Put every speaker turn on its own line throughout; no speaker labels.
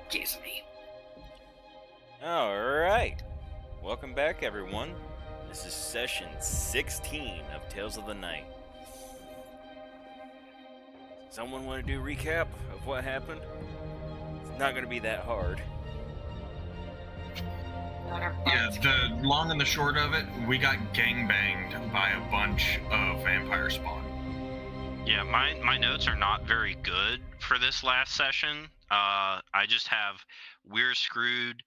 Excuse me.
Alright. Welcome back, everyone. This is session 16 of Tales of the Night. Someone want to do a recap of what happened? It's not going to be that hard.
Yeah, the long and the short of it, we got gangbanged by a bunch of vampire spawn.
Yeah, my notes are not very good for this last session. I just have we're screwed.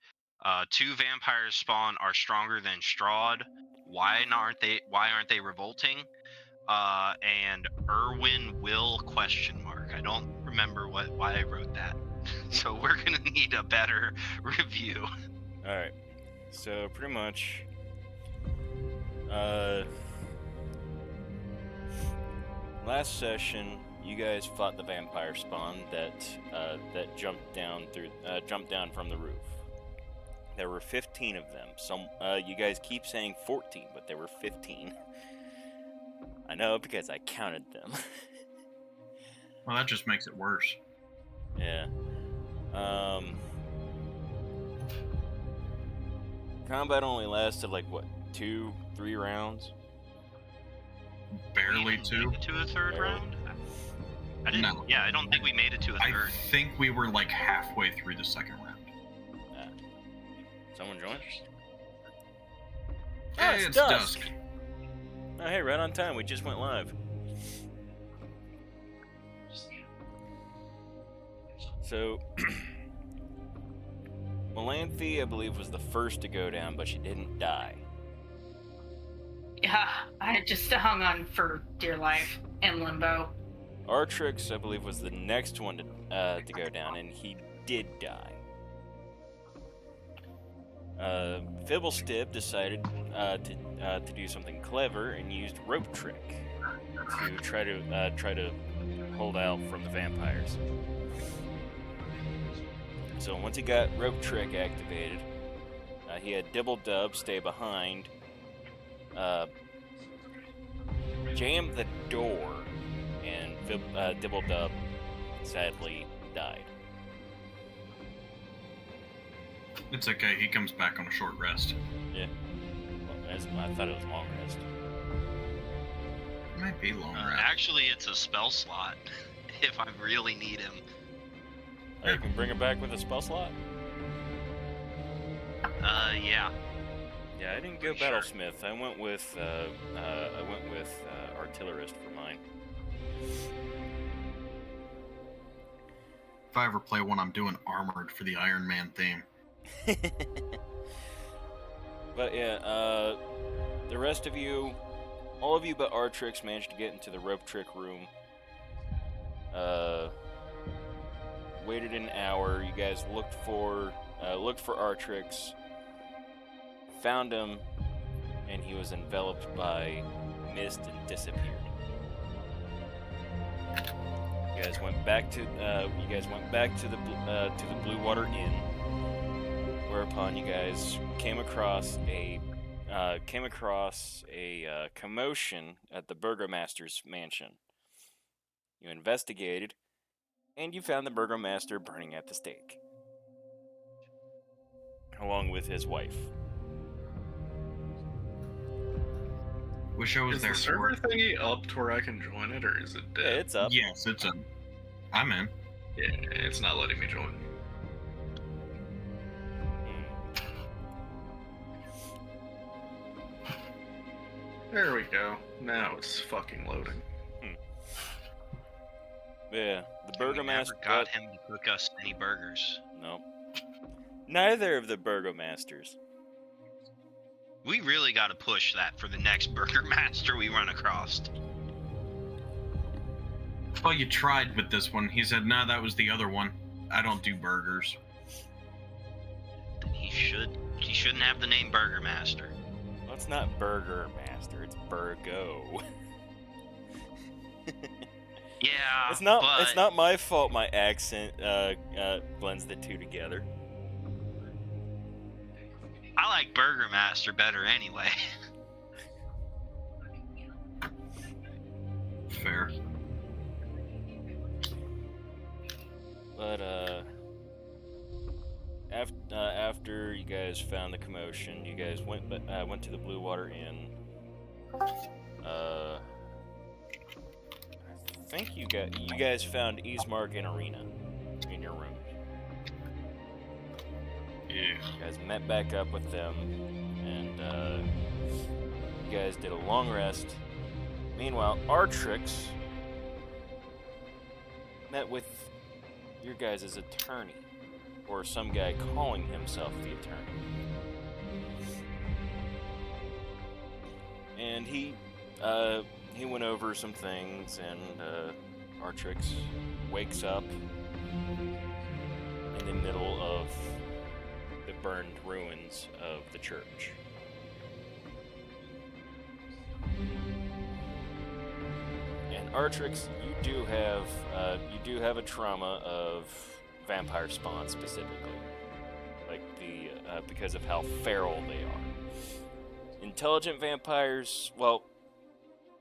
2 vampires spawn are stronger than Strahd. Why aren't they revolting? And Irwin will ? I don't remember why I wrote that. So we're gonna need a better review.
Alright. So pretty much last session you guys fought the vampire spawn that jumped down from the roof. There were 15 of them. You guys keep saying 14, but there were 15. I know because I counted them.
Well, that just makes it worse.
Yeah. Combat only lasted like what, 2-3 rounds?
Barely 2.
Made it to a third
Barely.
round? I didn't.
No.
Yeah, I don't think we made it to a
I
third.
think we were like halfway through the second round.
Someone join?
Hey, it's dusk.
Oh, hey, right on time. We just went live. So, Melanthe, I believe, was the first to go down, but she didn't die.
Yeah, I just hung on for dear life in limbo.
Artrix, I believe, was the next one to go down, and he did die. Fibblestib decided to do something clever and used Rope Trick to try to hold out from the vampires. So once he got Rope Trick activated, he had Dibble Dub stay behind, jam the door, and Dibble Dub sadly died.
It's okay, he comes back on a short rest.
Yeah. Well, I thought it was long rest.
It might be long rest.
Actually, it's a spell slot. If I really need him.
Oh, you can bring it back with a spell slot?
Yeah.
Yeah, I didn't go
Pretty sure.
Battlesmith. I went with Artillerist for mine.
If I ever play one, I'm doing Armored for the Iron Man theme.
But yeah, the rest of you, all of you but Artrix, managed to get into the Rope Trick room. Waited an hour. You guys looked for Artrix, found him, and he was enveloped by mist and disappeared. You guys went back to the Blue Water Inn, whereupon you guys came across a commotion at the Burgomaster's mansion. You investigated, and you found the Burgomaster burning at the stake, along with his wife.
Wish I was
Is
there
the
for
server
it.
thingy up to where I can join it, or is it
Yeah,
dead?
it's up.
Yes, it's a. I'm in.
Yeah, it's not letting me join. There we go. Now it's fucking loading.
Yeah, the
We
Burgomaster
never got him to cook us any burgers.
No. Neither of the Burgomasters.
We really got to push that for the next Burgermaster we run across.
Well, you tried with this one. He said, "No, that was the other one. I don't do burgers."
Then he shouldn't have the name Burgermaster.
Well, it's not Burgermaster, it's Burgo.
Yeah,
It's not
but
my fault my accent blends the two together.
I like Burgermaster better anyway.
Fair.
But after you guys found the commotion, you guys went to the Blue Water Inn. I think you guys found Ismark and Arena in your room.
Yeah.
You guys met back up with them, and you guys did a long rest. Meanwhile, Artrix met with your guys' attorney, or some guy calling himself the attorney. And he went over some things, and Artrix wakes up in the middle of the burned ruins of the church. And Artrix, you do have a trauma of vampire spawn specifically, like because of how feral they are. Intelligent vampires, well,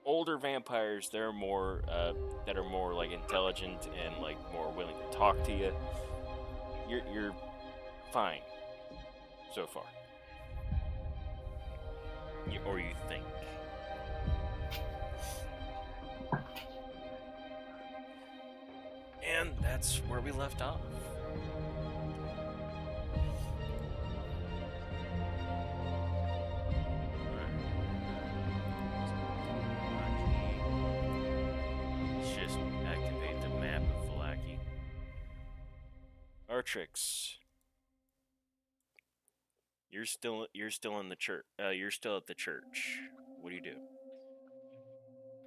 older vampires, they're more that are more like intelligent and like more willing to talk to you. You're fine so far, or you think. And that's where we left off. Let's just activate the map of Vallaki. Artrix, you're still in the church. You're still at the church. What do you do?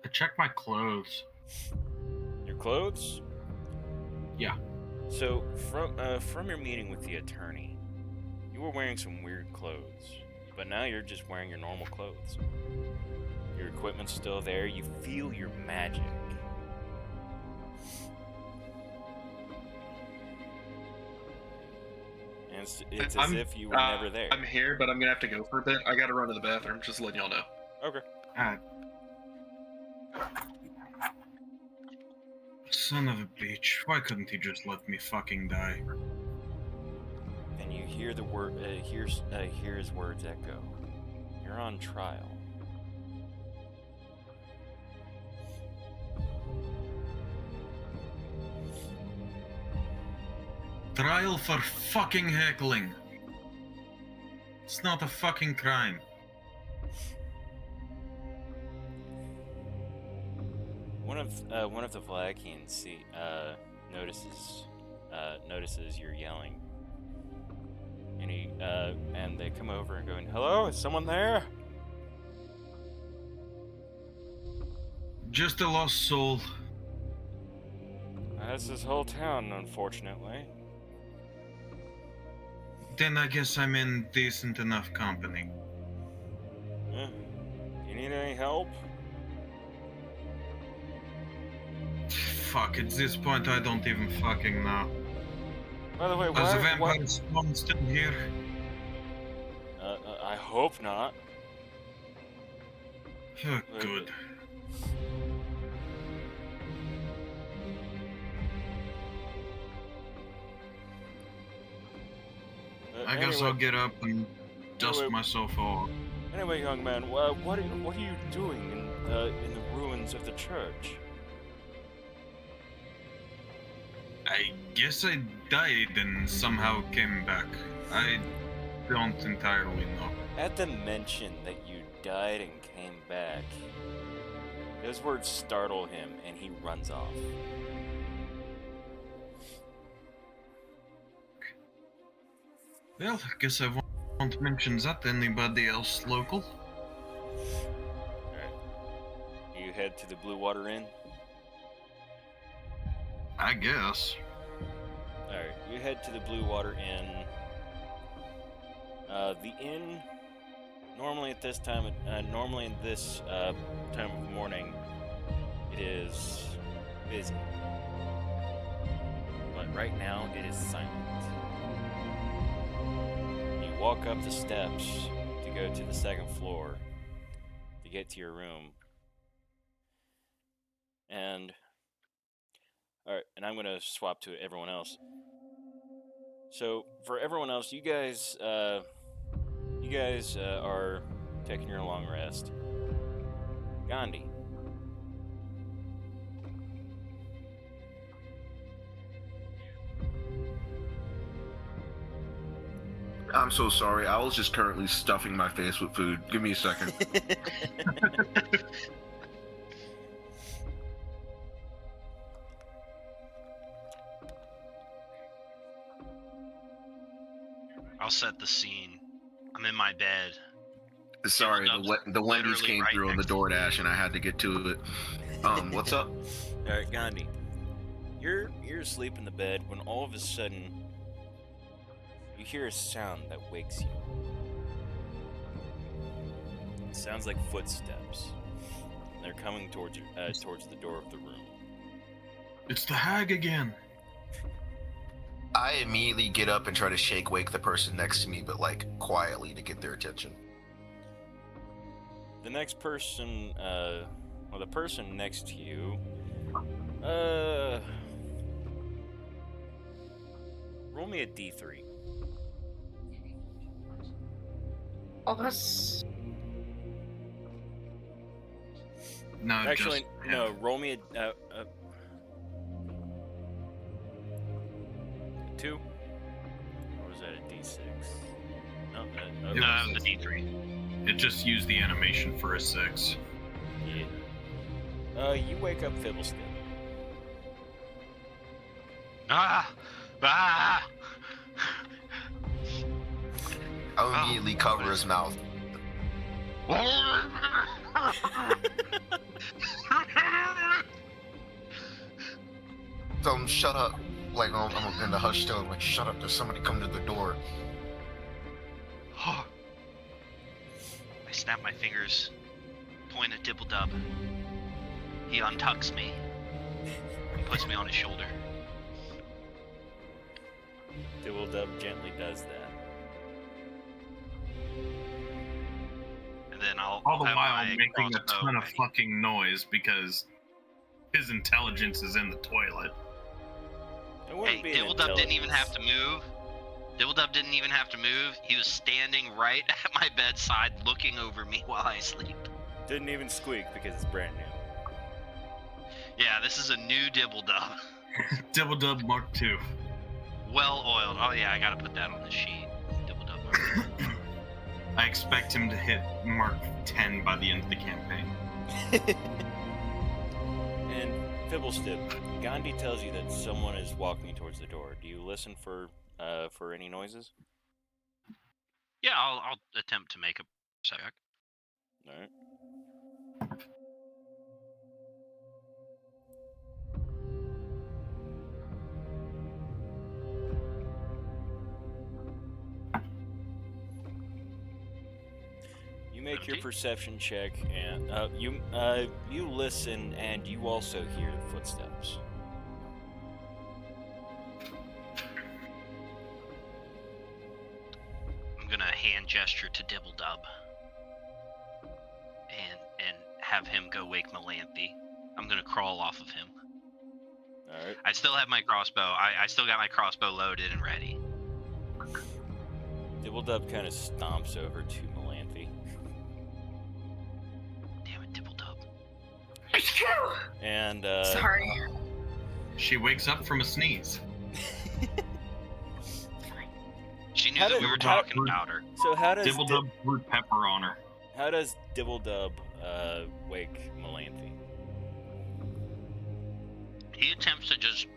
I check my clothes.
Your clothes?
Yeah.
So from your meeting with the attorney, you were wearing some weird clothes, but now you're just wearing your normal clothes. Your equipment's still there. You feel your magic. And it's as if you were never there.
I'm here, but I'm gonna have to go for a bit. I gotta run to the bathroom. Just letting y'all know.
Okay.
Son of a bitch. Why couldn't he just let me fucking die?
And you hear the word. Hear his words echo. You're on trial.
Trial for fucking heckling. It's not a fucking crime.
One of the Vallakians notices you're yelling, and and they come over and go, "Hello, is someone there?"
Just a lost soul.
That's this whole town, unfortunately.
Then I guess I'm in decent enough company.
You need any help?
Fuck, at this point I don't even fucking know.
By the way,
Is the vampire spawn still here?
I hope not.
Oh, good. I guess I'll get up and dust myself off.
Anyway, young man, what are you doing in the ruins of the church?
I guess I died and somehow came back. I don't entirely know.
At the mention that you died and came back, those words startle him and he runs off.
Well, I guess I won't mention that to anybody else local.
Alright. You head to the Blue Water Inn?
I guess.
Alright, you head to the Blue Water Inn. The inn, normally at this time, normally in this time of morning, it is busy. But right now, it is silent. You walk up the steps to go to the second floor to get to your room. And Alright, and I'm gonna swap to everyone else. So, for everyone else, you guys are taking your long rest. Gandhi.
I'm so sorry. I was just currently stuffing my face with food. Give me a second.
I'll set the scene. I'm in my bed.
Sorry, the Wendy's
literally
came
right
through on the
next to me.
DoorDash and I had to get to it. What's up?
Alright, Gandhi. You're asleep in the bed when all of a sudden you hear a sound that wakes you. It sounds like footsteps. They're coming towards you, towards the door of the room.
It's the hag again.
I immediately get up and try to wake the person next to me, but like quietly to get their attention.
The next person, the person next to you, roll me a d3.
Oh, that's...
No,
Actually,
just
no, roll me a 2? Or was that a d6? No,
It
No,
was
that was the D3.
It just used the animation for a 6.
yeah. You wake up Fiddlestick.
Ah! Ah!
I'll immediately cover his mouth. Tell him, shut up. Like, I'm in the hushed tone, like, shut up, there's somebody coming to the door.
I snap my fingers, point at Dibble-Dub. He untucks me and puts me on his shoulder.
Dibble-Dub gently does that.
And then I'll
All the
have
while
my
making a
crossbow
ton of
ready.
fucking noise because his intelligence is in the toilet.
It wouldn't
Hey,
be an
Dibble-Dub didn't even have
intelligence.
to move. Dibble-Dub didn't even have to move. He was standing right at my bedside looking over me while I sleep.
Didn't even squeak because it's brand new.
Yeah, this is a new Dibble-Dub.
Dibble-Dub Mark II.
Well oiled. Oh yeah, I gotta put that on the sheet. Dibble-Dub Mark II.
I expect him to hit Mark 10 by the end of the campaign.
And Fibblestick, Gandhi tells you that someone is walking towards the door. Do you listen for any noises?
Yeah, I'll attempt to make a check.
All right. You make your
17?
perception check, and you listen, and you also hear footsteps.
I'm gonna hand gesture to Dibble-Dub and have him go wake Melanthe. I'm gonna crawl off of him.
All right.
I still have my crossbow. I still got my crossbow loaded and ready.
Dibble-Dub kind of stomps over to Melanthe.
Damn it, Dibble-Dub.
And
Sorry.
She wakes up from a sneeze.
She knew
How
that
did-
we were
how-
talking about her.
so how does
Dibble-Dub threw pepper on her.
how does Dibble-Dub wake Melanthe?
He attempts to just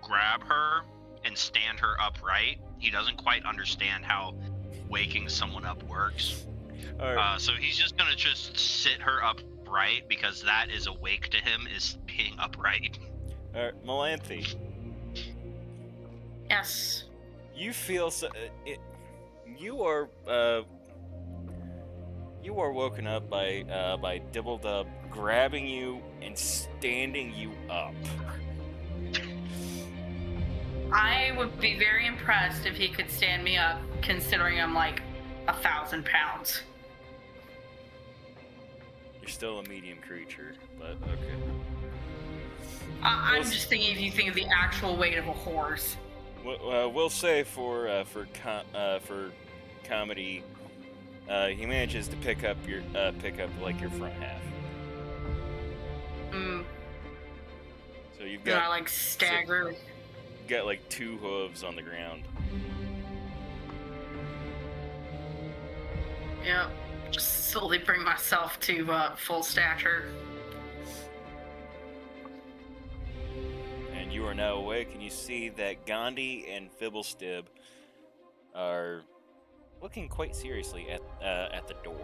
grab her and stand her upright. He doesn't quite understand how waking someone up works.
All right.
So he's just gonna just sit her upright because that is awake to him, is being upright.
All right, Melanthe,
Yes.
you feel you are woken up by Dibble-Dub grabbing you and standing you up.
I would be very impressed if he could stand me up, considering I'm like 1,000 pounds.
You're still a medium creature, but okay.
I'm just thinking if you think of the actual weight of a horse.
We'll say for comedy, he manages to pick up like your front half. So you've got.
I like stagger.
You've got like 2 hooves on the ground.
Yep. Just slowly bring myself to full stature.
And you are now awake, and you see that Gandhi and Fibblestib are looking quite seriously at the door.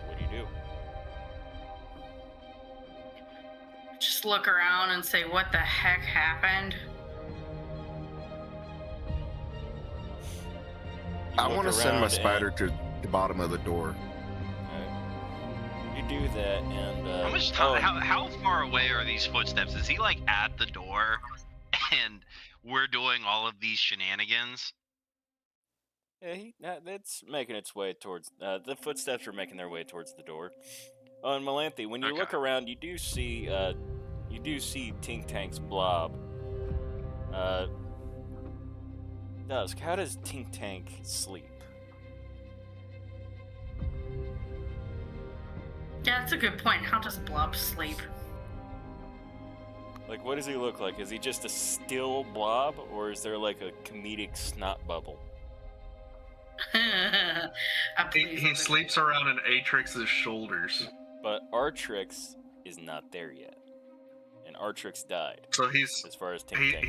What do you do?
Just look around and say, what the heck happened?
I want to send my spider to the bottom of the door.
You do that, and
how much time? How far away are these footsteps? Is he like at the door, and we're doing all of these shenanigans?
Yeah, that's making its way towards. The footsteps are making their way towards the door. Oh, and Melanthe, when you look around, you do see Tink Tank's blob. Dusk, how does Tink Tank sleep?
Yeah, that's a good point. How does Blob sleep?
Like, what does he look like? Is he just a still blob, or is there like a comedic snot bubble?
He sleeps around in Atrix's shoulders.
But Artrix is not there yet, and Artrix died.
So he's
as far as Tink Tank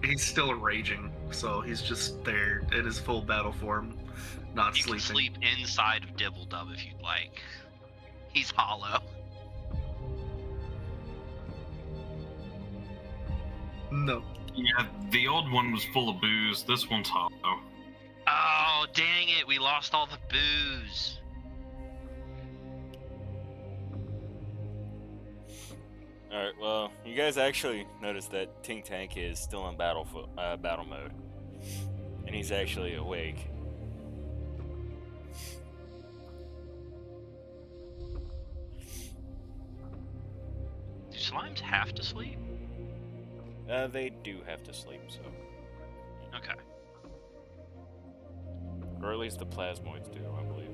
he's still raging. So he's just there in his full battle form, not
You
sleeping.
can sleep inside of Dibbledub if you'd like. He's hollow.
No.
Yeah, the old one was full of booze. This one's hollow.
Oh, dang it. We lost all the booze.
Alright, well, you guys actually notice that Tink Tank is still in battle mode. And he's actually awake.
Do slimes have to sleep?
They do have to sleep, so.
Okay.
Or at least the plasmoids do, I believe.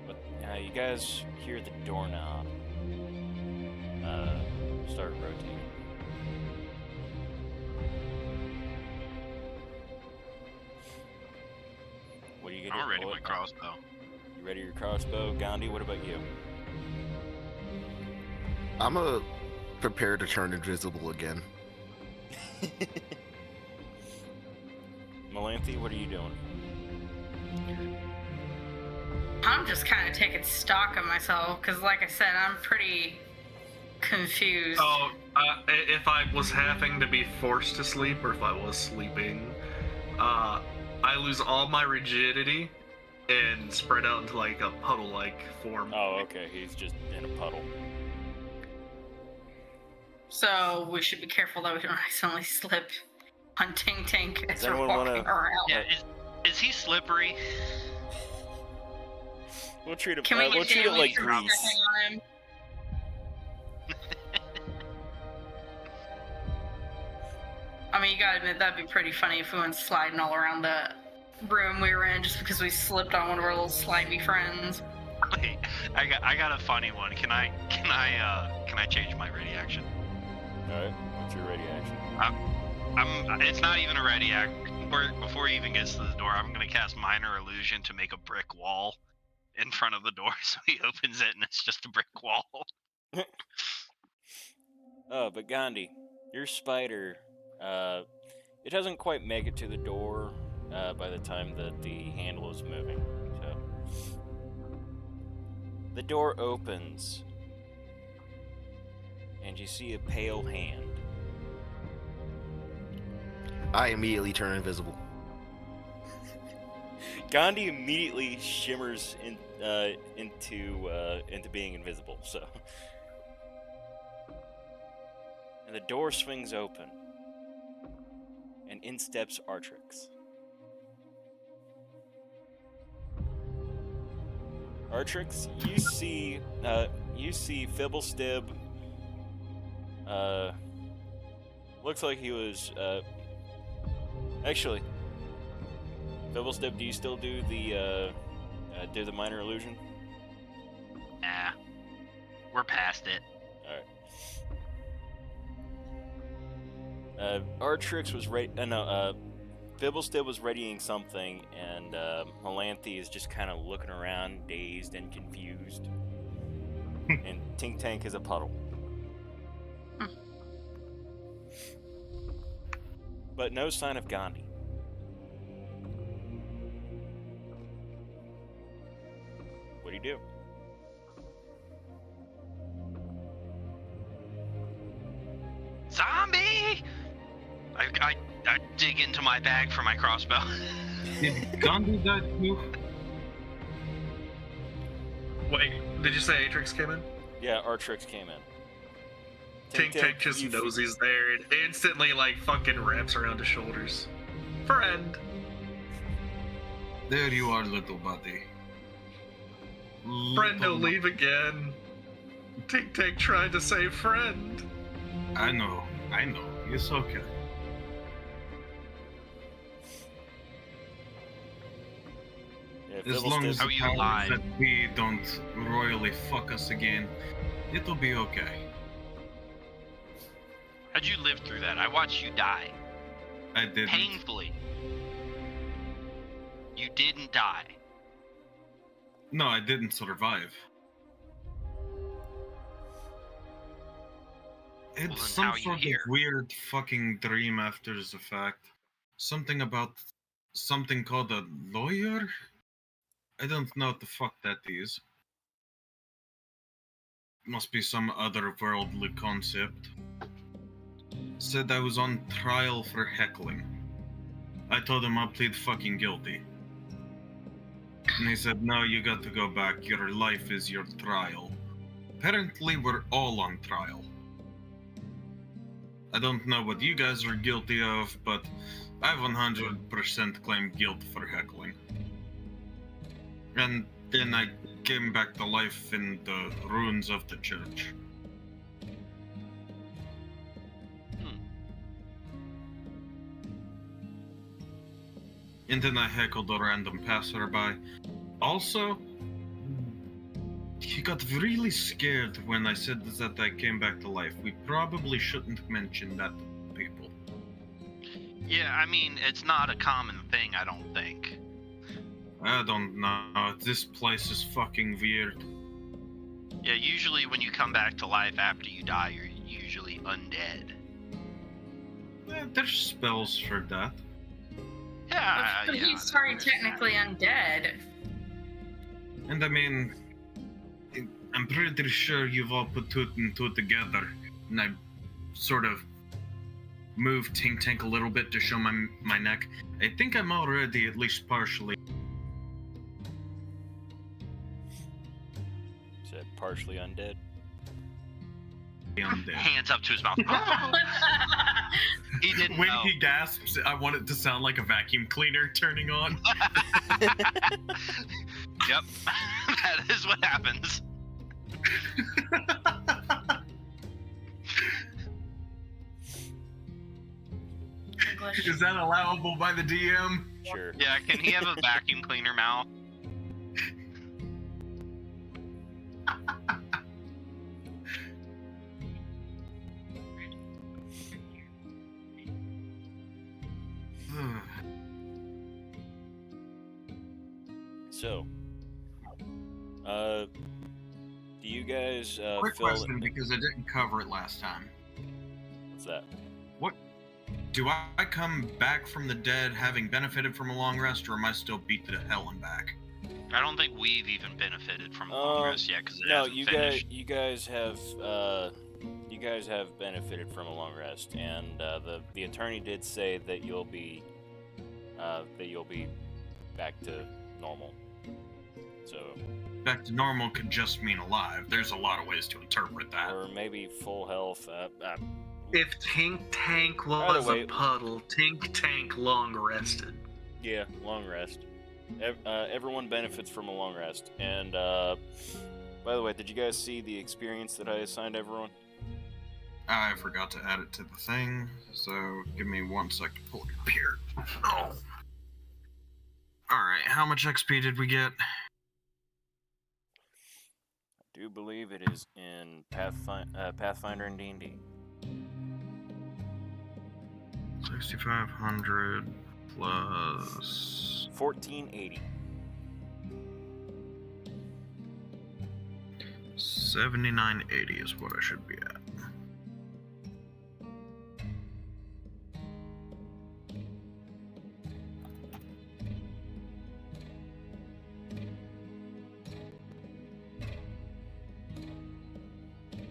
But you guys hear the doorknob start rotating. What are you gonna do?
I'm ready with my crossbow.
You ready your crossbow? Gandhi, what about you?
I'm prepared to turn invisible again.
Melanthe, what are you doing?
I'm just kind of taking stock of myself, because like I said, I'm pretty confused.
Oh, if I was having to be forced to sleep, or if I was sleeping, I lose all my rigidity and spread out into like a puddle-like form.
Oh, okay, he's just in a puddle.
So we should be careful that we don't accidentally slip on Tink Tank as
Does
we're
anyone
walking around.
Yeah, is he slippery?
We'll treat him.
Can we
We'll
get
treat it
Jamie
like
to
grease.
hang on him? I mean, you gotta admit, that'd be pretty funny if we went sliding all around the room we were in just because we slipped on one of our little slimy friends.
Wait, I got a funny one. Can I change my ready action?
Alright, what's your ready action?
It's not even a ready act. Before he even gets to the door, I'm gonna cast Minor Illusion to make a brick wall in front of the door, so he opens it and it's just a brick wall.
Oh, but Gandhi, your spider, it doesn't quite make it to the door by the time that the handle is moving. So the door opens, and you see a pale hand.
I immediately turn invisible.
Gandhi immediately shimmers into being invisible. So, and the door swings open, and in steps Artrix. Artrix, you see Fibblestib. Looks like he was. Actually, Fibblestib, do you still do the minor illusion?
Nah. We're past it.
Alright. Artrix was Fibblestib was readying something, and Melanthe is just kind of looking around, dazed and confused. And Tink Tank is a puddle. But no sign of Gandhi. What do you do?
Zombie! I dig into my bag for my crossbow.
Did Gandhi die too?
Wait, did you say Atrix came in?
Yeah, Artrix came in.
Tink Tank just knows he's there and instantly, like, fucking wraps around his shoulders. Friend!
There you are, little buddy.
Friend, don't leave again. Tink Tank tried to say friend.
I know. It's okay.
Yeah,
As long as
How
the
you
powers
alive?
that be don't royally fuck us again, it'll be okay.
How'd you live through that? I watched you die.
I didn't.
Painfully. You didn't die.
No, I didn't survive.
Well,
It's
then
some
how you
sort
here?
of weird fucking dream after the fact. Something about something called a lawyer? I don't know what the fuck that is. Must be some otherworldly concept. Said I was on trial for heckling. I told him I'll plead fucking guilty. And he said, no, you got to go back. Your life is your trial. Apparently, we're all on trial. I don't know what you guys are guilty of, but I 100% claim guilt for heckling. And then I came back to life in the ruins of the church. And then I heckled a random passerby. Also, he got really scared when I said that I came back to life. We probably shouldn't mention that to people.
Yeah, I mean, it's not a common thing, I don't think.
I don't know. This place is fucking weird.
Yeah, usually when you come back to life after you die, you're usually undead.
There's spells for that.
Yeah,
But
yeah.
he's already technically undead.
And I mean, I'm pretty sure you've all put two and two together. And I sort of moved Tink Tank a little bit to show my neck. I think I'm already at least partially
Said partially undead.
undead.
Hands up to his mouth. He didn't
When
know.
he gasps, I want it to sound like a vacuum cleaner turning on.
Yep, that is what happens.
Is that allowable by the DM?
Sure.
Yeah, can he have a vacuum cleaner mouth?
So, do you guys
Quick
fill?
question, because I didn't cover it last time.
What's that?
Do I come back from the dead having benefited from a long rest, or am I still beat to hell and back?
I don't think we've even benefited from a long rest yet because it
No,
hasn't finished.
you guys have benefited from a long rest, and the attorney did say that you'll be back to normal. So,
Back to normal could just mean alive. There's a lot of ways to interpret that.
or maybe full health.
If Tink Tank
By the
was
way-
a puddle, Tink Tank long rested.
Yeah, long rest. Everyone benefits from a long rest. And, by the way, did you guys see the experience that I assigned everyone?
I forgot to add it to the thing, so give me 1 sec to pull it up here. Oh. Alright, how much XP did we get?
I do believe it is in Pathfinder and D&D.
6,500 plus
1480.
7980 is what I should be at.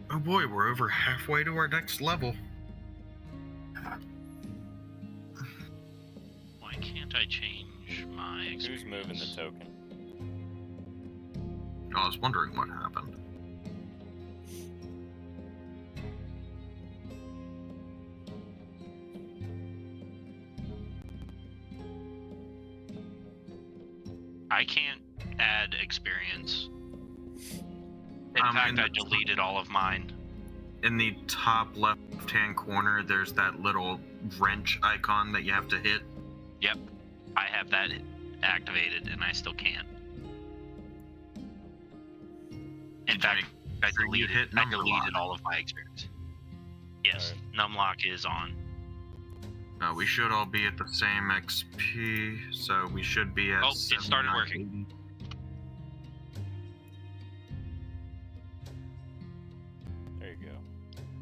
Oh boy, we're over halfway to our next level.
Why can't I change my experience?
Who's moving the token?
I was wondering what happened.
I can't add experience. In
in
fact,
the-
I deleted all of mine.
In the top left-hand corner, there's that little wrench icon that you have to hit.
Yep, I have that activated, and I still can't. In fact, I
sure you
deleted,
hit
I
number
deleted
lock?
all of my experience. Yes, numlock is on.
No, we should all be at the same XP, so we should be at.
Oh, it started working.
7980.
There you go.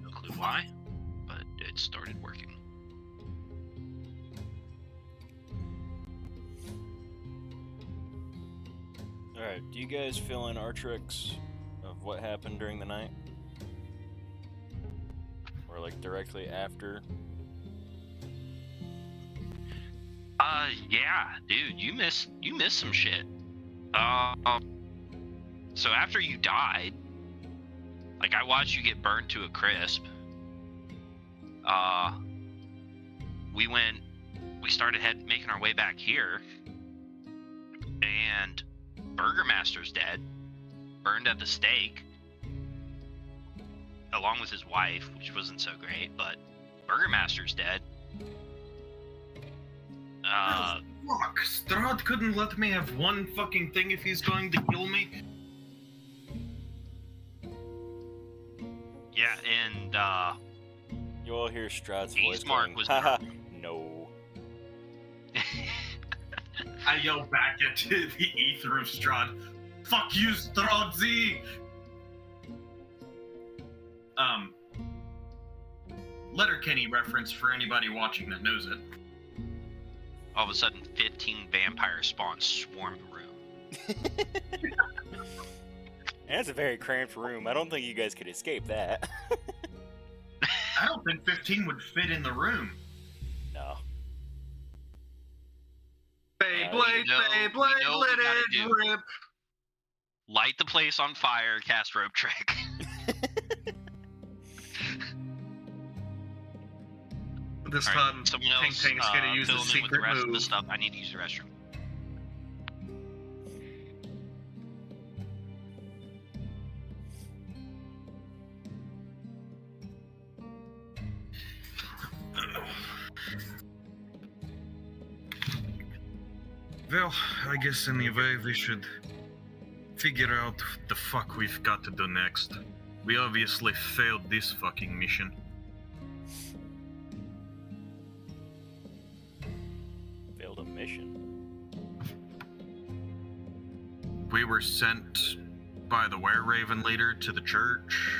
No clue why, but it started working.
Alright, do you guys fill in Artrix of what happened during the night? Or like directly after?
Yeah, dude, you missed some shit. So after you died, like I watched you get burned to a crisp. We started making our way back here, and Burger Master's dead, burned at the stake, along with his wife, which wasn't so great, but Burger Master's dead.
Fuck, Strahd couldn't let me have one fucking thing if he's going to kill me.
Yeah, and
You all hear Strahd's voice
Mark
going,
was
haha, no.
I yell back into the ether of Strahd. Fuck you, Strahd Z! Letterkenny reference for anybody watching that knows it.
all of a sudden 15 vampire spawns swarm the room.
And it's a very cramped room. I don't think you guys could escape that.
I don't think 15 would fit in the room.
No.
we know
Beyblade,
what we gotta
let it
do.
rip.
Light the place on fire, cast rope trick.
This
All right,
time,
someone
Tank
else
Tank's gonna use
fill
the
him in with the
secret
rest of the
move.
stuff. I need to use the restroom.
Well, I guess anyway we should figure out what the fuck we've got to do next. We obviously failed this fucking mission.
Failed a mission.
We were sent by the Were-Raven leader to the church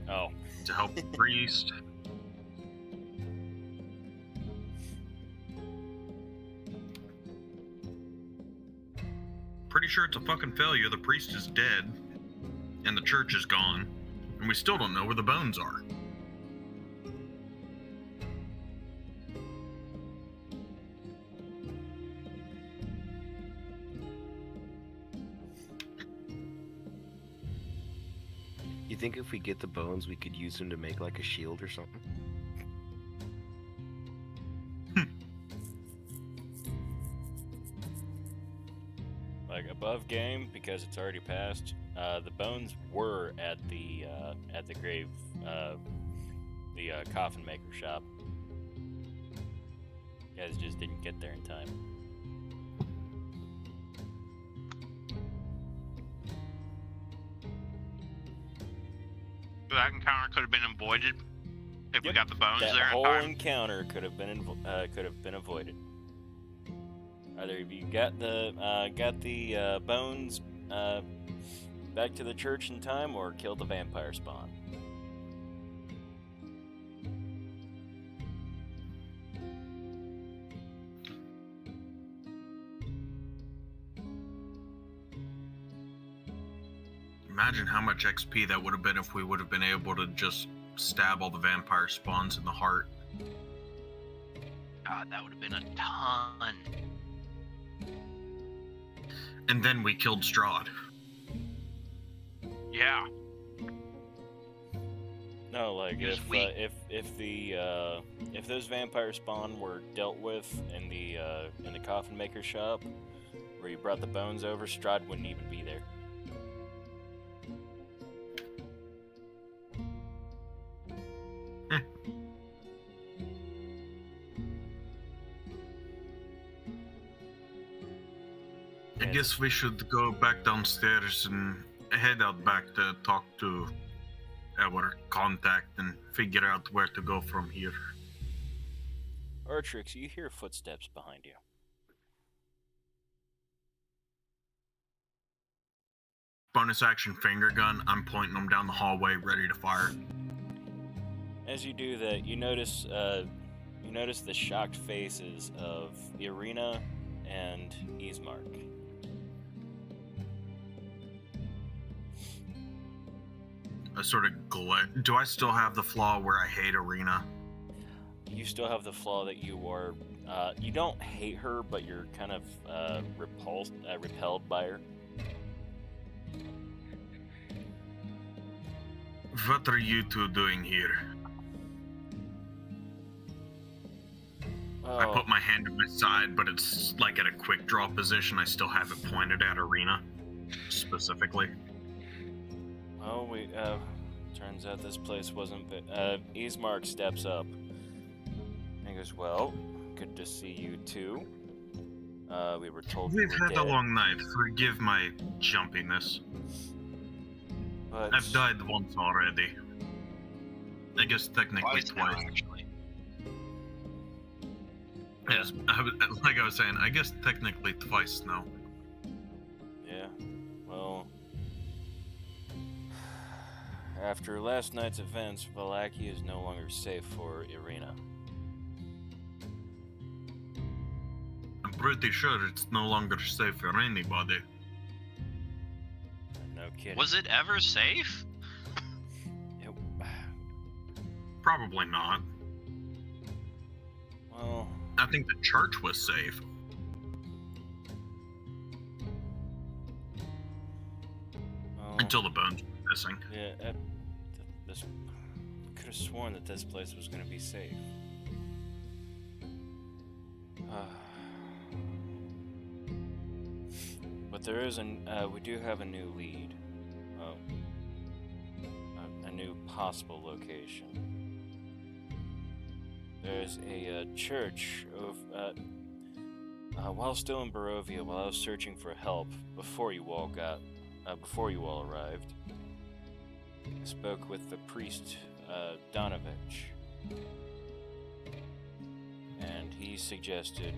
Oh.
to help the priest. Pretty sure it's a fucking failure. The priest is dead, and the church is gone, and we still don't know where the bones are.
You think if we get the bones, we could use them to make like a shield or something?
like above game because it's already passed. The bones were at the grave, the coffin maker shop. You guys just didn't get there in time.
So that encounter could have been avoided if we
Yep.
got the bones
That
there in
whole
time.
encounter could have been avoided. Either you got the bones back to the church in time, or killed the vampire spawn.
Imagine how much XP that would have been if we would have been able to just stab all the vampire spawns in the heart.
God, that would have been a ton.
And then we killed Strahd.
Yeah.
No, like
Just
if those vampire spawn were dealt with in the coffin maker shop, where you brought the bones over, Strahd wouldn't even be there.
I guess we should go back downstairs and head out back to talk to our contact and figure out where to go from here.
Artrix, you hear footsteps behind you.
Bonus action finger gun. I'm pointing them down the hallway, ready to fire.
As you do that, you notice the shocked faces of Irina and Ismark.
I sort of glare. Do I still have the flaw where I hate Arena?
You still have the flaw that you are. You don't hate her, but you're kind of repelled by her.
What are you two doing here? I
Oh,
put my hand to my side, but it's like at a quick draw position. I still have it pointed at Arena, specifically.
well, we turns out this place wasn't. Ismark steps up and goes, "Well, good to see you too. We were told you
We've
were
had
dead,
a long night. Forgive my jumpiness.
but
I've died once already. I guess technically
Twice now,
twice.
actually.
Yes, like I was saying, I guess technically twice now.
Yeah, well, after last night's events, Vallaki is no longer safe for Irina.
I'm pretty sure it's no longer safe for anybody.
No kidding.
Was it ever safe?
It,
Probably not.
well,
I think the church was safe. Until the bones were missing.
yeah, this could have sworn that this place was going to be safe. But there is we do have a new lead. A new possible location. There's a church of, while still in Barovia, while I was searching for help before you all arrived, I spoke with the priest, Donovich, and he suggested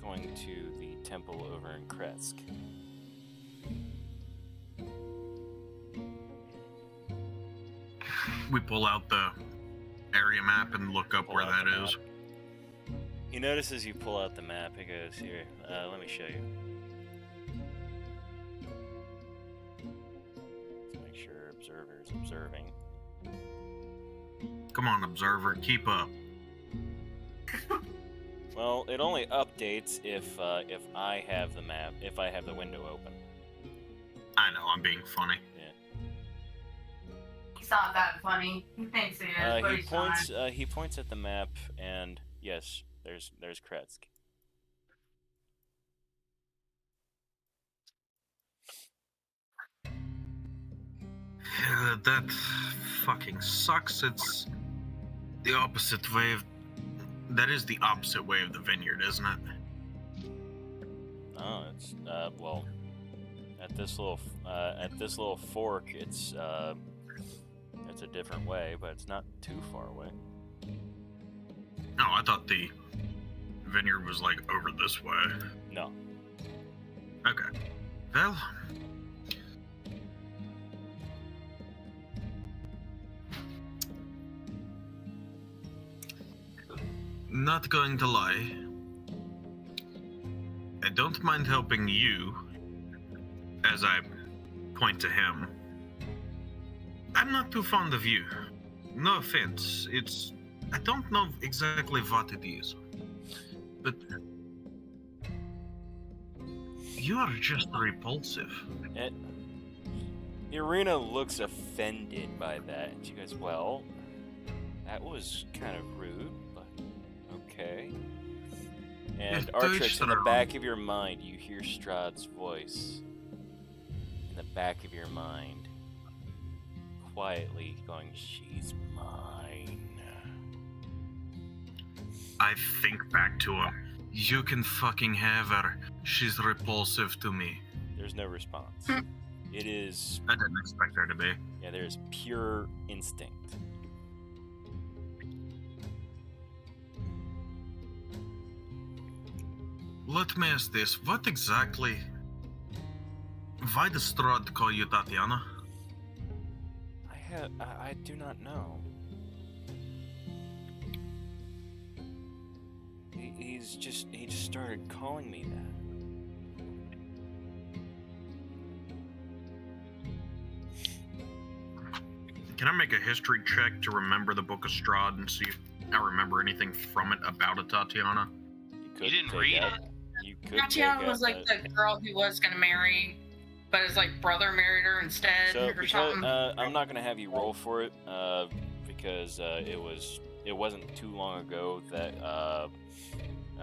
going to the temple over in Kretsk.
We pull out the area map and look up
Pull
where
out
that
the
is.
map. He notices you pull out the map. He goes, "Here, let me show you." Let's make sure observer's observing.
Come on, observer, keep up.
Well, it only updates if I have the map, if I have the window open.
I know, I'm being funny.
He's not that funny. He thinks he is, but he's not.
He points at the map, and yes, there's Kretsk.
That fucking sucks. It's the opposite way of... That is the opposite way of the vineyard, isn't it?
Oh, it's well, at this little fork, it's a different way, but it's not too far away.
No, I thought the vineyard was like over this way.
No.
Okay. Well, not going to lie, I don't mind helping you, as I point to him. I'm not too fond of you. No offense. I don't know exactly what it is, but you are just repulsive.
Irina looks offended by that, and she goes, "Well, that was kind of rude, but okay." And Artrix, in the back of your mind, you hear Strahd's voice. In the back of your mind, quietly going, "She's mine."
I think back to him. You can fucking have her. She's repulsive to me.
There's no response. It is...
I didn't expect her to be.
Yeah, there's pure instinct.
Let me ask this. What exactly... Why does Strahd call you Tatiana?
I do not know. He just started calling me that.
Can I make a history check to remember the Book of Strahd and see if I remember anything from it about a Tatiana?
You
didn't
take
read
out-
it?
You could
Tatiana
take
was
out
like
that.
the girl he was gonna marry, but his like brother married her instead
So
or
because,
something.
I'm not gonna have you roll for it because it wasn't too long ago that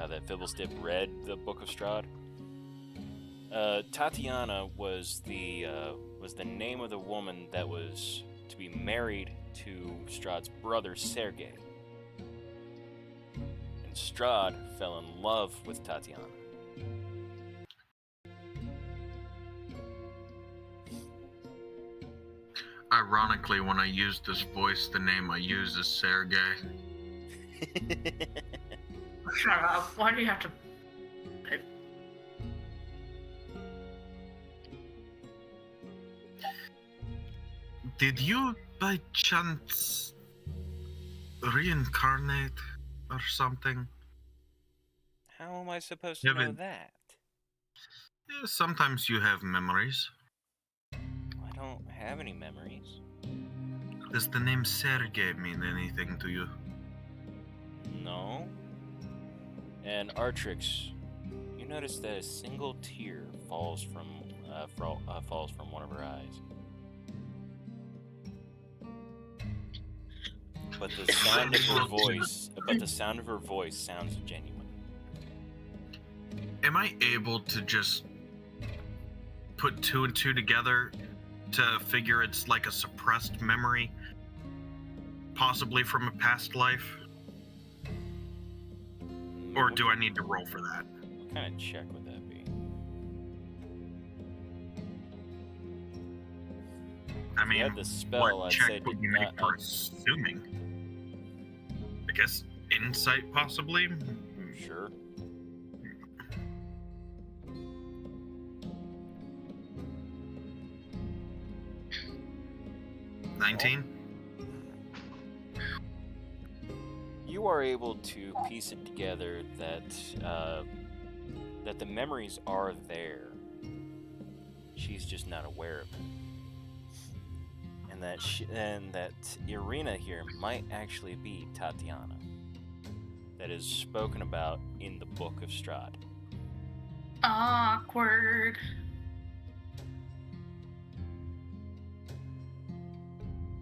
that Fibblestip read the Book of Strahd. Tatiana was the name of the woman that was to be married to Strahd's brother Sergei. And Strahd fell in love with Tatiana.
Ironically, when I use this voice, the name I use is Sergei.
Shut up. Why do you have to...
Did you, by chance, reincarnate or something?
How am I supposed to know
Haven't-
that?
Yeah, sometimes you have memories.
I don't have any memories.
Does the name Sergei mean anything to you?
No. And Artrix, you notice that a single tear falls from one of her eyes. But the sound of her voice sounds genuine.
Am I able to just put two and two together to figure it's like a suppressed memory? Possibly from a past life? Or do I need to roll for that?
What kind of check would that be?
I
If
mean,
you had the spell,
what
I'd
check
say
would you make for assuming? I guess insight, possibly?
sure.
Oh. 19?
You are able to piece it together that that the memories are there. She's just not aware of it. And that Irina here might actually be Tatiana. That is spoken about in the Book of Strahd.
Awkward.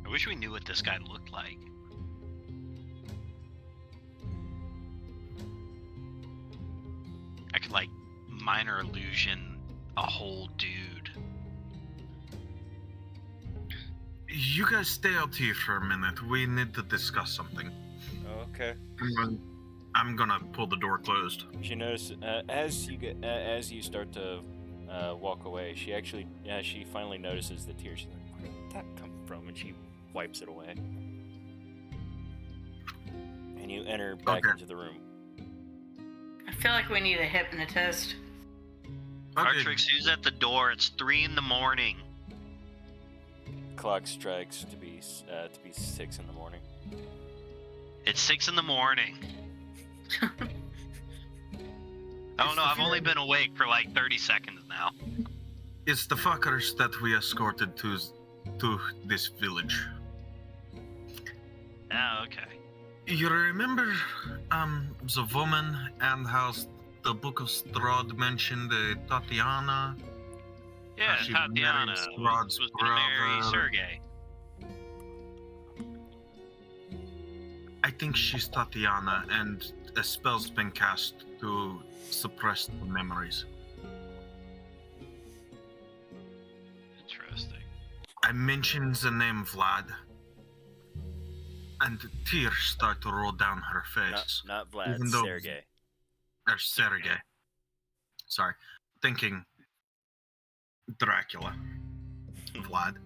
I wish we knew what this guy looked like. I could like minor illusion a whole dude.
You guys stay out here for a minute. We need to discuss something.
Okay.
I'm gonna pull the door closed.
She notices as you start to walk away. She finally notices the tears. She's like, "Where did that come from?" And she wipes it away. And you enter back into the room.
I feel like we need a hypnotist.
Okay.
Artrix, who's at the door? It's 3 in the morning.
Clock strikes to be 6 in the morning.
It's 6 in the morning. I don't know, I've only been awake for like 30 seconds now.
It's the fuckers that we escorted to this village.
Oh, okay.
You remember, the woman and how the Book of Strahd mentioned Tatiana?
Yeah,
she
Tatiana
married
was
Strahd's
gonna marry
brother.
Sergey.
I think she's Tatiana, and a spell's been cast to suppress the memories.
Interesting.
I mentioned the name Vlad, and tears start to roll down her face.
Not Vlad,
Even though-
Sergey.
Or Sergey. Sorry. Thinking Dracula. Vlad.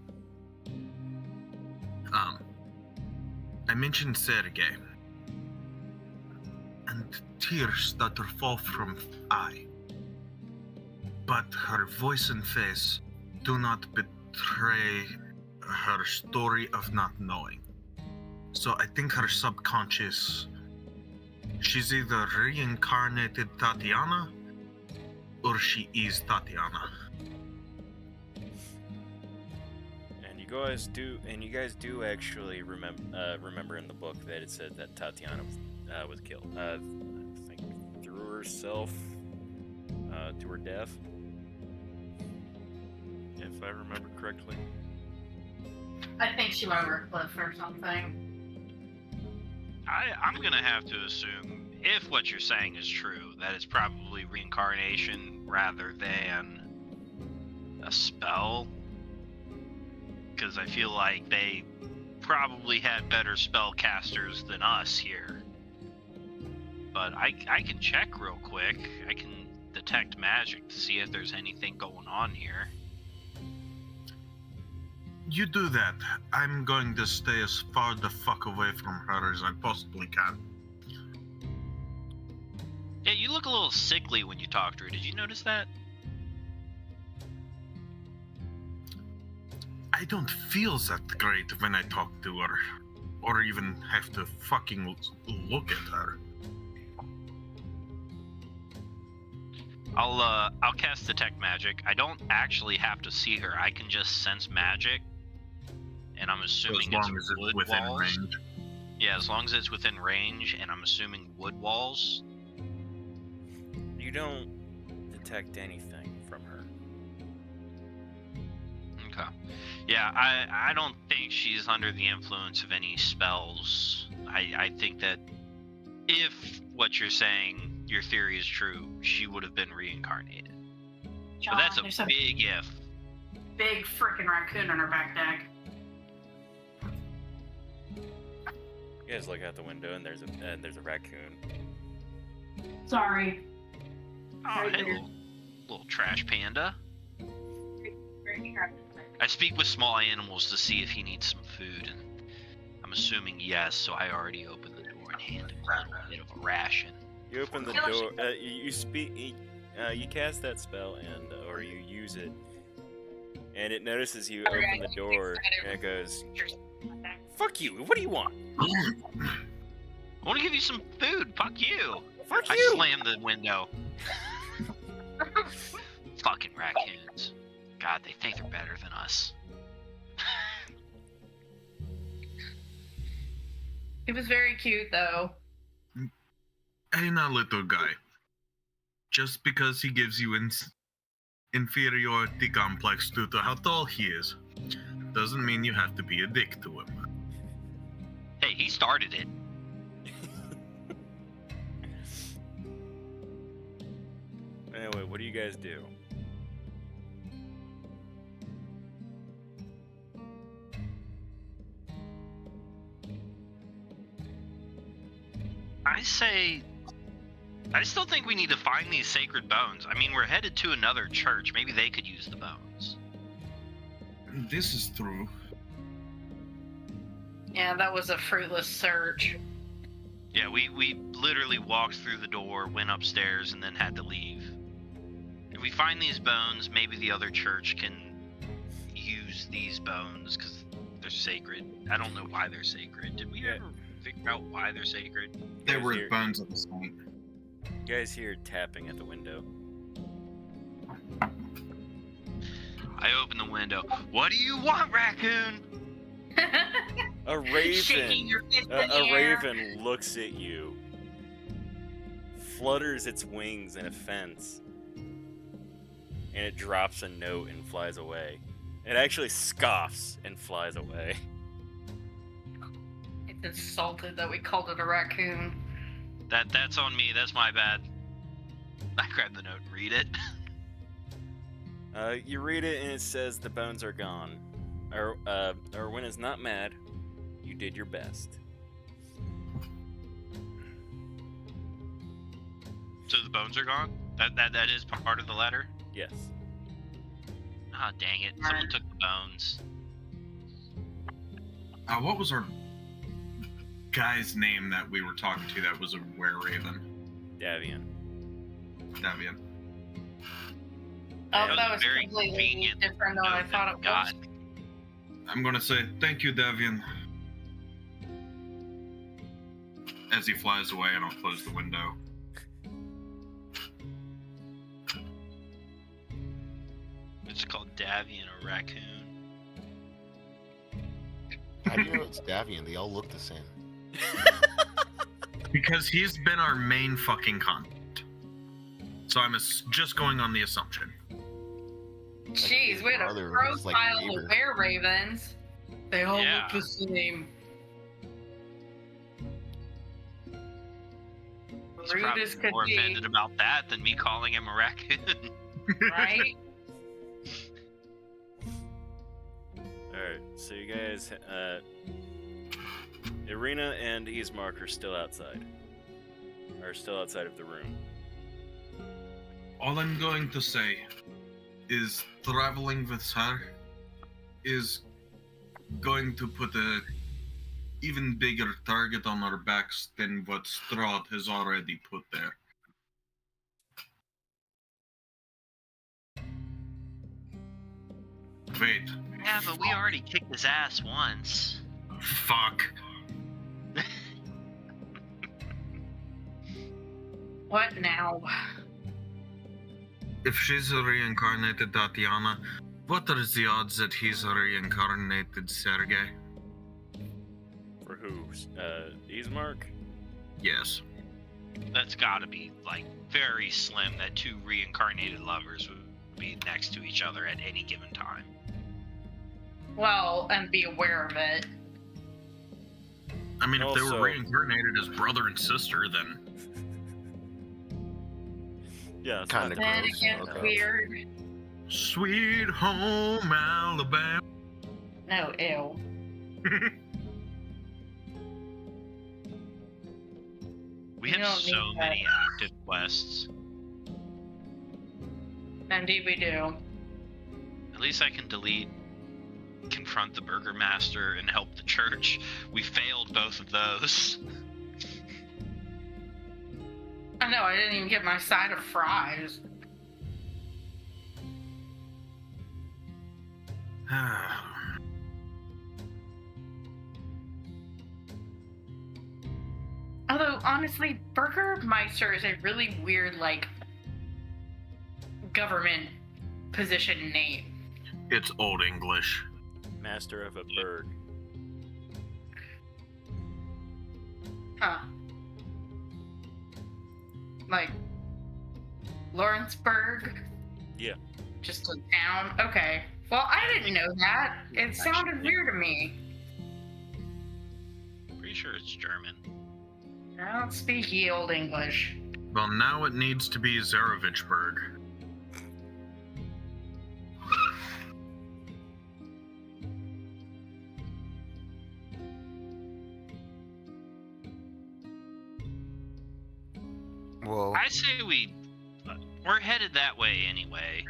I mentioned Sergey. And tears start to fall from eye. But her voice and face do not betray her story of not knowing. So I think her subconscious, she's either reincarnated Tatiana or she is Tatiana.
And you guys do actually remember in the book that it said that Tatiana was killed. I think threw herself to her death, if I remember correctly.
I think she went over a cliff or something.
I'm gonna have to assume, if what you're saying is true, that it's probably reincarnation rather than a spell. Because I feel like they probably had better spellcasters than us here. But I can check real quick. I can detect magic to see if there's anything going on here.
You do that. I'm going to stay as far the fuck away from her as I possibly can.
Yeah, you look a little sickly when you talk to her. Did you notice that?
I don't feel that great when I talk to her, or even have to fucking look at her.
I'll cast detect magic. I don't actually have to see her. I can just sense magic, and I'm assuming
As long as
wood
it's within
walls.
range.
Yeah, as long as it's within range, and I'm assuming wood walls.
You don't detect anything from her.
Okay. Yeah, I don't think she's under the influence of any spells. I think that if what you're saying, your theory is true, she would have been reincarnated.
John,
But that's
there's
a big if.
big freaking raccoon on her back deck.
You guys look out the window and there's a raccoon.
Sorry.
Oh,
Right
hey,
there.
little trash panda.
Very trapped.
I speak with small animals to see if he needs some food, and I'm assuming yes, so I already opened the door and handed him a little bit of a ration.
You open the door. You cast that spell or you use it, and it notices you open the door and it goes, "Fuck you! What do you want?"
I want to give you some food. Fuck you.
Fuck
I
you!
slammed the window. Fucking raccoons. God, they think they're better than us.
He was very cute, though.
Ain't a little guy. Just because he gives you inferiority complex due to how tall he is, doesn't mean you have to be a dick to him.
Hey, he started it.
Anyway, what do you guys do?
I still think we need to find these sacred bones. I mean, we're headed to another church. Maybe they could use the bones.
This is true.
Yeah, that was a fruitless search.
Yeah, we literally walked through the door, went upstairs, and then had to leave. If we find these bones, maybe the other church can use these bones because they're sacred. I don't know why they're sacred. Did we ever figure out why they're sacred?
They
Guys
were
hear-
the bones of the saint.
You guys hear tapping at the window.
I open the window. What do you want, raccoon?
A raven.
Shaking your fist in the
A
air.
raven looks at you, flutters its wings in offense, and it drops a note and flies away. It actually scoffs and flies away.
It's insulted that we called it a raccoon.
That's on me. That's my bad. I grab the note and read it.
You read it and it says the bones are gone. Erwin is not mad. You did your best.
So the bones are gone? That is part of the letter?
Yes.
Ah, dang it. Someone took the bones.
What was our guy's name that we were talking to that was a were-raven?
Davian.
Davian.
Oh,
That
that
was
was
very
completely
convenient
different than I
note
thought
that
it
we got.
was.
I'm gonna say thank you, Davian. As he flies away, and I'll close the window.
It's called Davian, a raccoon.
How do you know it's Davian? They all look the same.
Because he's been our main fucking contact. So I'm just going on the assumption.
Jeez,
his
we had a
brother was like
profile
neighbor.
of were ravens. They all
Yeah.
look the same.
He's
Rude
probably
as could
more
be,
offended about that than me calling him a raccoon.
right?
Alright, so you guys, Irina and Ismark are still outside. Are still outside of the room.
All I'm going to say is traveling with her is going to put a even bigger target on our backs than what Strahd has already put there. Wait,
Yeah, but we already kicked his ass once.
fuck.
What now?
If she's a reincarnated Tatiana, what are the odds that he's a reincarnated Sergei?
For who? Ismark?
Yes.
That's gotta be, like, very slim that two reincarnated lovers would be next to each other at any given time.
Well, and be aware of it.
I mean, if they
Also-
were reincarnated as brother and sister, then
Yeah, it's
Kinda
not
Then
gross.
again,
Okay.
weird.
sweet home Alabama.
No, ew.
We
You
have
don't
so
need
many active quests.
Indeed, we do.
At least I can delete confront the burgermaster and help the church. We failed both of those.
I know, I didn't even get my side of fries. Although, honestly, Burgermeister is a really weird, like, government position name.
It's Old English.
Master of a bird.
Huh. Like, Lawrenceburg?
Yeah.
Just a town? Okay. Well, I didn't know that. It sounded weird to me.
Pretty sure it's German.
I don't speak ye old English.
Well, now it needs to be Zarevichburg.
Well,
I say we're headed that way anyway.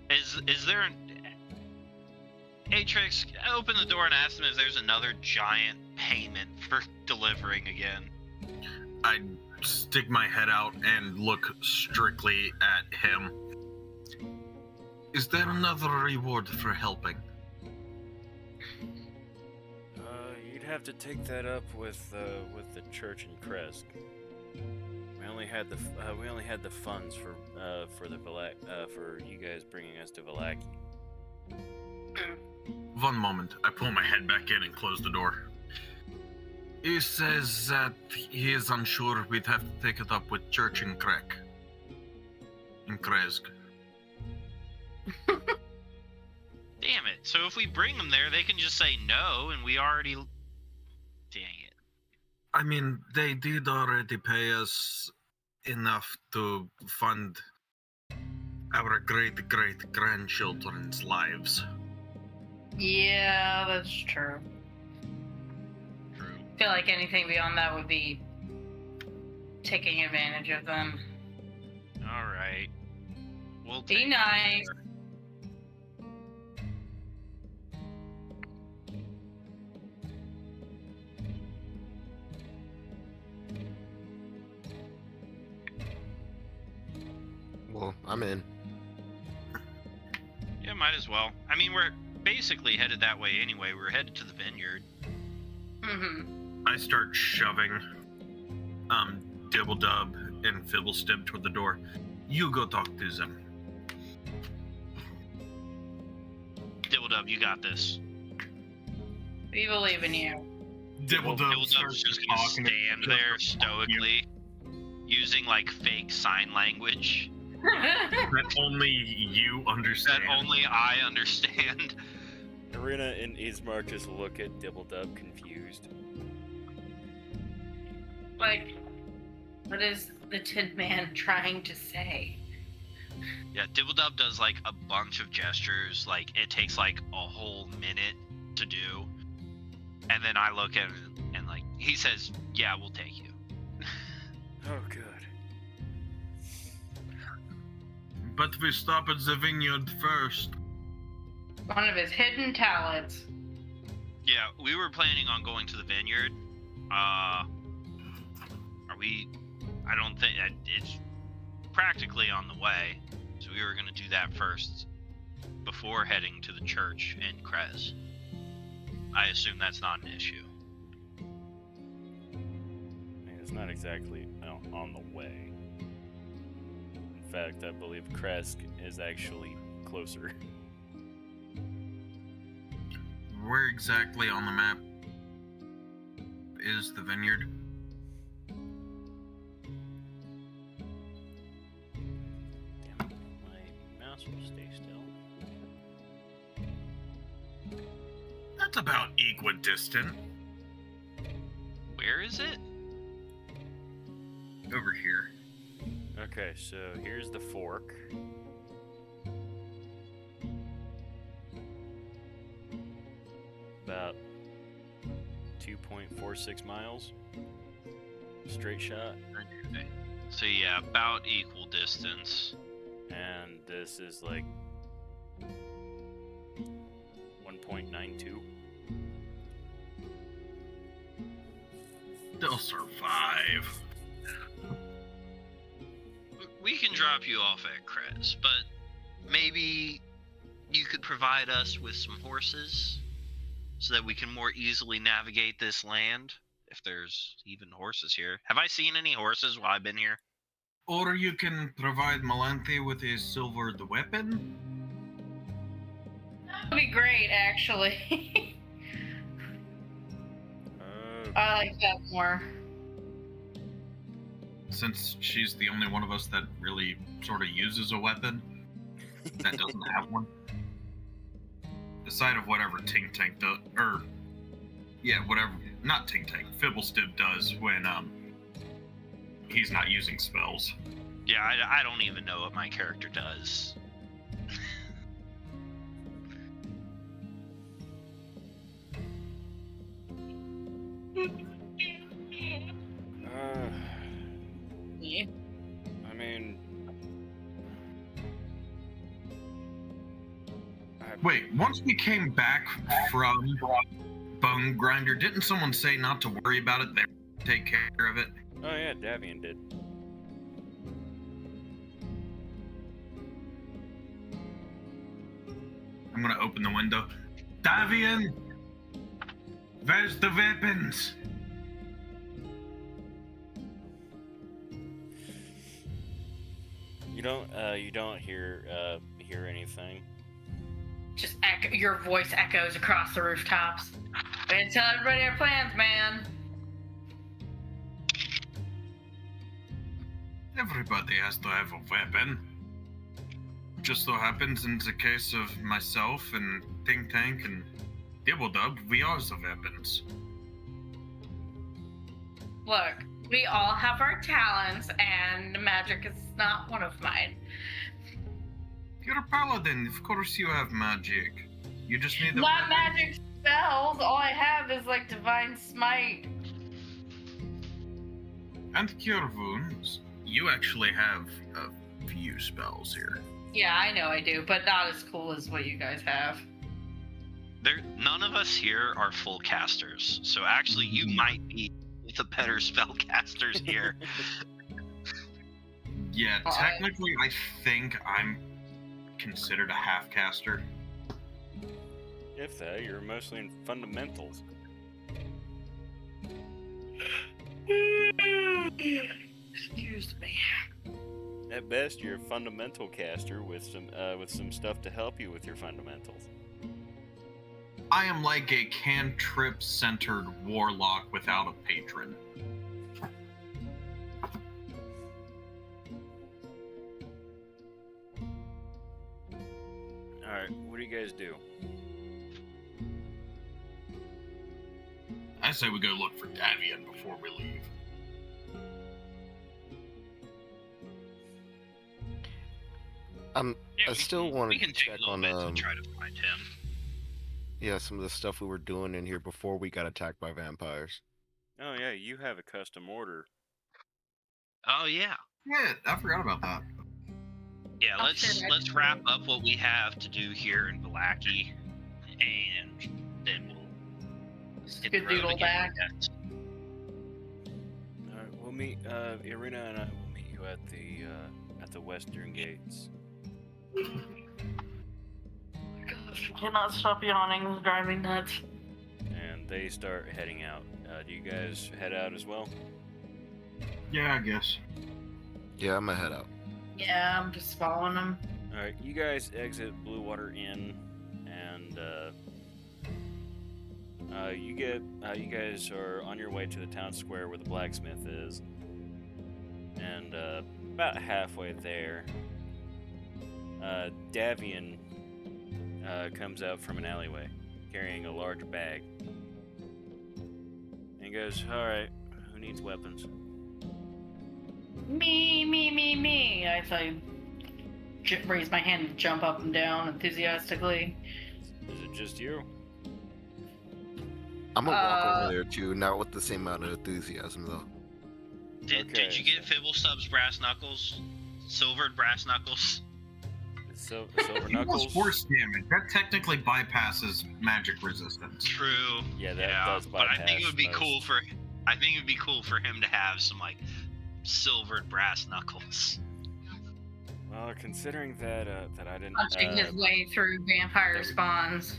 Is there an Atrix, open the door and ask them if there's another giant payment for delivering again.
I stick my head out and look strictly at him. Is there another reward for helping?
You'd have to take that up with the church in Kresk. We only had the funds for the for you guys bringing us to Vallaki.
One moment. I pull my head back in and close the door. He says that he is unsure. We'd have to take it up with church in Kresk.
Damn it. So if we bring them there, they can just say no, and we already... Dang it.
I mean, they did already pay us enough to fund our great-great-grandchildren's lives.
Yeah, that's true.
True.
I feel like anything beyond that would be taking advantage of them.
Alright. We'll
Be
take
nice.
Well, I'm in.
Yeah, might as well. I mean, we're basically headed that way anyway. We're headed to the vineyard.
Mm-hmm.
I start shoving Dibble Dub and Fibblestib toward the door. You go talk to them.
Dibble-dub, you got this.
We believe in you.
Dibble Dub
Dibble-dub's
starts
just gonna
talking.
stand there stoically, using like fake sign language
That only you understand.
that only I understand.
Arena and Ismark just look at Dibble-Dub confused.
Like, what is the Tin Man trying to say?
Yeah, Dibble-dub does like a bunch of gestures, like it takes like a whole minute to do. And then I look at him and like he says, "Yeah, we'll take you."
Oh, good.
But we stop at the vineyard first.
One of his hidden talents.
Yeah, we were planning on going to the vineyard. Are we? I don't think it's practically on the way, so we were gonna do that first before heading to the church in Krez. I assume that's not an issue.
I mean, it's not exactly on the way. In fact, I believe Kresk is actually closer.
Where exactly on the map is the vineyard?
Damn it, my mouse will stay still.
That's about equidistant.
Where is it?
Over here.
Okay, so here's the fork. About 2.46 miles. Straight shot.
So yeah, about equal distance.
And this is like 1.92.
They'll survive.
We can drop you off at Krez, but maybe you could provide us with some horses so that we can more easily navigate this land, if there's even horses here. Have I seen any horses while I've been here?
Or you can provide Malanthe with a silvered weapon.
That would be great, actually. I like that more.
Since she's the only one of us that really sort of uses a weapon that doesn't have one. Aside of whatever Tink Tank does, or yeah, whatever, not Tink Tank, Fibblestib does when he's not using spells.
Yeah, I don't even know what my character does.
Wait, once we came back from Bone Grinder, didn't someone say not to worry about it? They would take care of it.
Oh yeah, Davian did.
I'm gonna open the window. Davian! Where's the weapons?
You don't hear anything.
Just your voice echoes across the rooftops. We didn't tell everybody our plans, man.
Everybody has to have a weapon. Just so happens in the case of myself and Think Tank and Dibble-Dub, we are the weapons.
Look, we all have our talents, and magic is not one of mine.
You're a paladin, of course you have magic. You just need a
Not
weapon.
magic spells. All I have is like divine smite.
And cure wounds. You actually have a few spells here.
Yeah, I know I do, but not as cool as what you guys have.
None of us here are full casters, so actually you might be the better spellcasters here.
Yeah, technically I think I'm considered a half caster.
If that, you're mostly in fundamentals.
Excuse me.
At best, you're a fundamental caster with some stuff to help you with your fundamentals.
I am like a cantrip-centered warlock without a patron.
Alright, what do you guys do?
I say we go look for Davian before we leave.
I still want
We
to
can take
check
a little
on
bit to try to find him.
yeah, some of the stuff we were doing in here before we got attacked by vampires.
Oh yeah, you have a custom order.
Oh yeah.
Yeah, I forgot about that.
Yeah,
Oh,
let's
shit,
let's wrap up what we have to do here in Vallaki, and then we'll hit the road
Skedoodle
again.
back.
Yes.
Alright, we'll meet Irina and I will meet you at the western gates.
Gosh, I cannot stop yawning. It's driving me nuts.
And they start heading out. Do you guys head out as well?
Yeah, I guess.
Yeah, I'm gonna head out.
Yeah, I'm just following them.
Alright, you guys exit Blue Water Inn, and you guys are on your way to the town square where the blacksmith is. And about halfway there, Davian comes out from an alleyway, carrying a large bag. And he goes, "Alright, who needs weapons?"
Me. I thought you raise my hand and jump up and down enthusiastically.
Is it just you?
I'm gonna walk over there too, not with the same amount of enthusiasm though.
Did you get Fibblestub's brass knuckles? Silvered brass knuckles?
Silver
He
Knuckles?
was force damage. That technically bypasses magic resistance.
True.
Yeah, that does
but I think
bypass
it would be
most.
cool for him to have some like silvered brass knuckles.
Well, considering that I didn't
Punching his way through vampire spawns.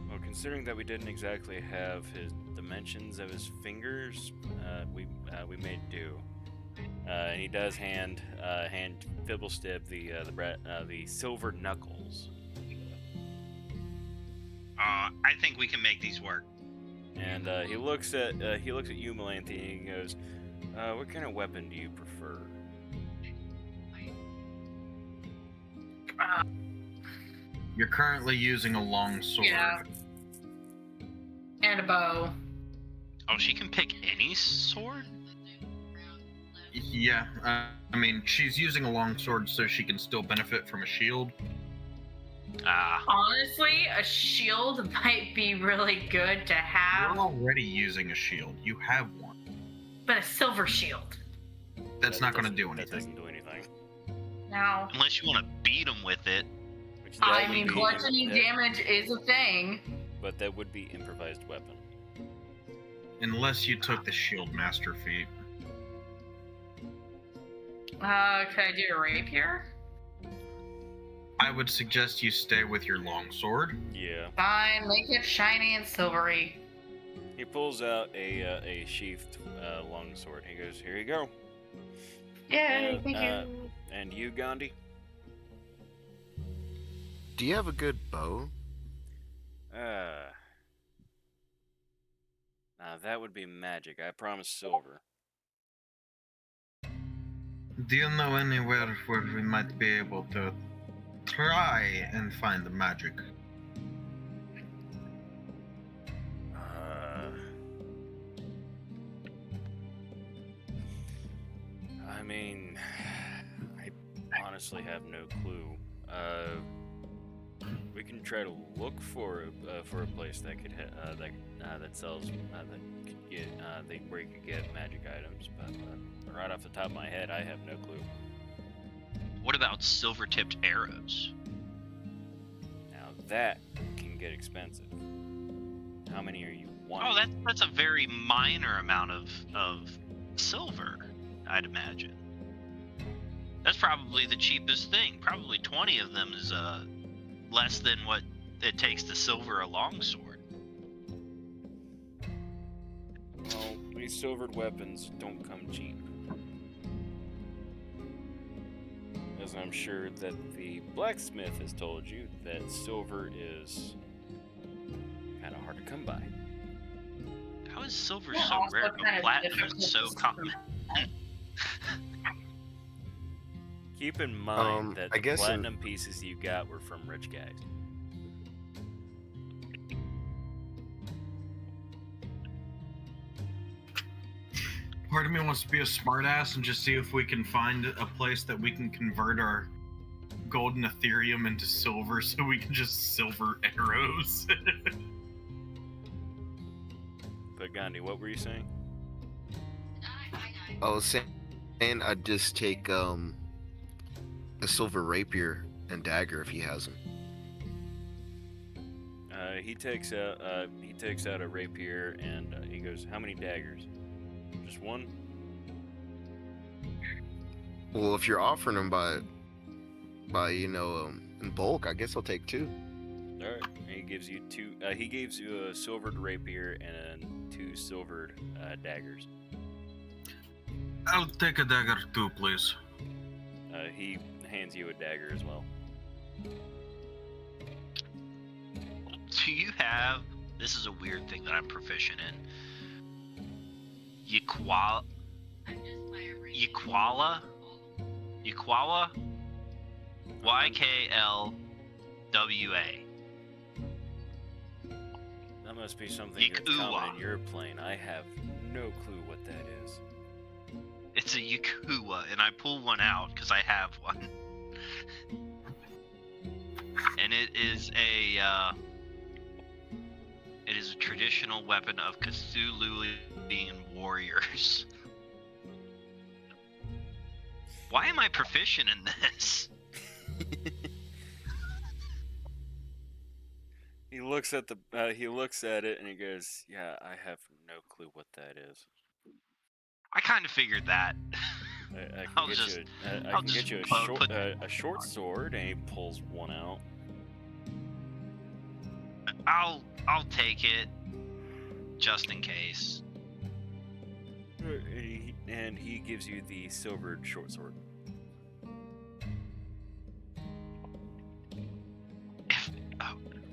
well, considering that we didn't exactly have his dimensions of his fingers, we made do. And he does hand Fibblestib the silver knuckles.
I think we can make these work.
And he looks at you, Melanthe, and he goes, "What kind of weapon do you prefer?"
You're currently using a long sword.
Yeah. And a bow.
Oh, she can pick any sword?
Yeah, I mean, she's using a long sword so she can still benefit from a shield.
Honestly, a shield might be really good to have,
You're already using a shield. You have one.
but a silver shield.
That's
That
not going to
doesn't-
do
That
anything.
doesn't do anything.
Now,
Unless you want to beat him with it.
Which That
I
would
mean,
be-
bludgeoning
that-
damage is a thing.
But that would be improvised weapon.
Unless you took the Shield Master feat.
Can I do a rapier?
I would suggest you stay with your longsword.
Yeah.
Fine, make it shiny and silvery.
He pulls out a sheathed longsword. He goes, "Here you go."
Yay,
Uh,
thank
uh,
you.
And you, Gandhi?
Do you have a good bow?
Now that would be magic. I promise silver.
Do you know anywhere where we might be able to try and find the magic?
I mean, I honestly have no clue. We can try to look for a place that could that sells that could get where you could get magic items, but right off the top of my head, I have no clue.
What about silver-tipped arrows?
Now that can get expensive. How many are you wanting?
Oh, that's a very minor amount of silver, I'd imagine. That's probably the cheapest thing. Probably 20 of them is less than what it takes to silver a longsword.
Well, these silvered weapons don't come cheap. As I'm sure that the blacksmith has told you that silver is kind of hard to come by.
How is silver
Yeah,
so
also
rare,
kind
but
of
platinum
difficult
is so
to
common?
Keep in mind that
I
the
guess in-
platinum pieces you got were from rich guys.
Part of me wants to be a smartass and just see if we can find a place that we can convert our golden Ethereum into silver so we can just silver arrows.
But Gandhi, what were you saying?
I was saying I'd just take a silver rapier and dagger if he has them.
He takes out a rapier and he goes, "How many daggers? Just one?"
Well, if you're offering them by in bulk, I guess I'll take two.
All right. He gives you two. He gives you a silvered rapier and two silvered daggers.
I'll take a dagger too, please.
He hands you a dagger as well.
Do you have? This is a weird thing that I'm proficient in. Yaquala? YKLWA.
That must be something that's
Yakuwa.
common in your plane. I have no clue what that is.
It's a Yakuwa, and I pull one out because I have one. And it is a traditional weapon of Cthulhuian warriors. Why am I proficient in this?
He looks at it and he goes, "Yeah, I have no clue what that is."
I kind of figured that.
I
I'll
can
just-
get you a short sword, and he pulls one out.
I'll take it, just in case.
And he gives you the silvered short sword.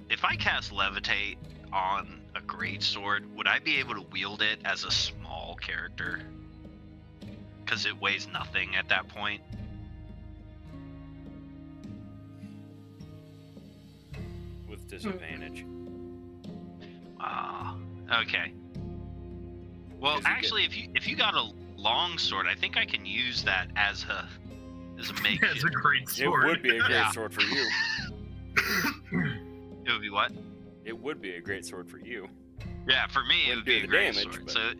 If I cast levitate on a greatsword, would I be able to wield it as a small character? Because it weighs nothing at that point.
With disadvantage.
Okay. Well,
Does he
actually, if you got a long sword, I think I can use that as a makeshift.
That's a great
It
sword.
would be a great
Yeah.
sword for you.
It would be what?
It would be a great sword for you.
Yeah, for me, it
Wouldn't
would be
do
a
the
great
damage,
sword.
but-
So,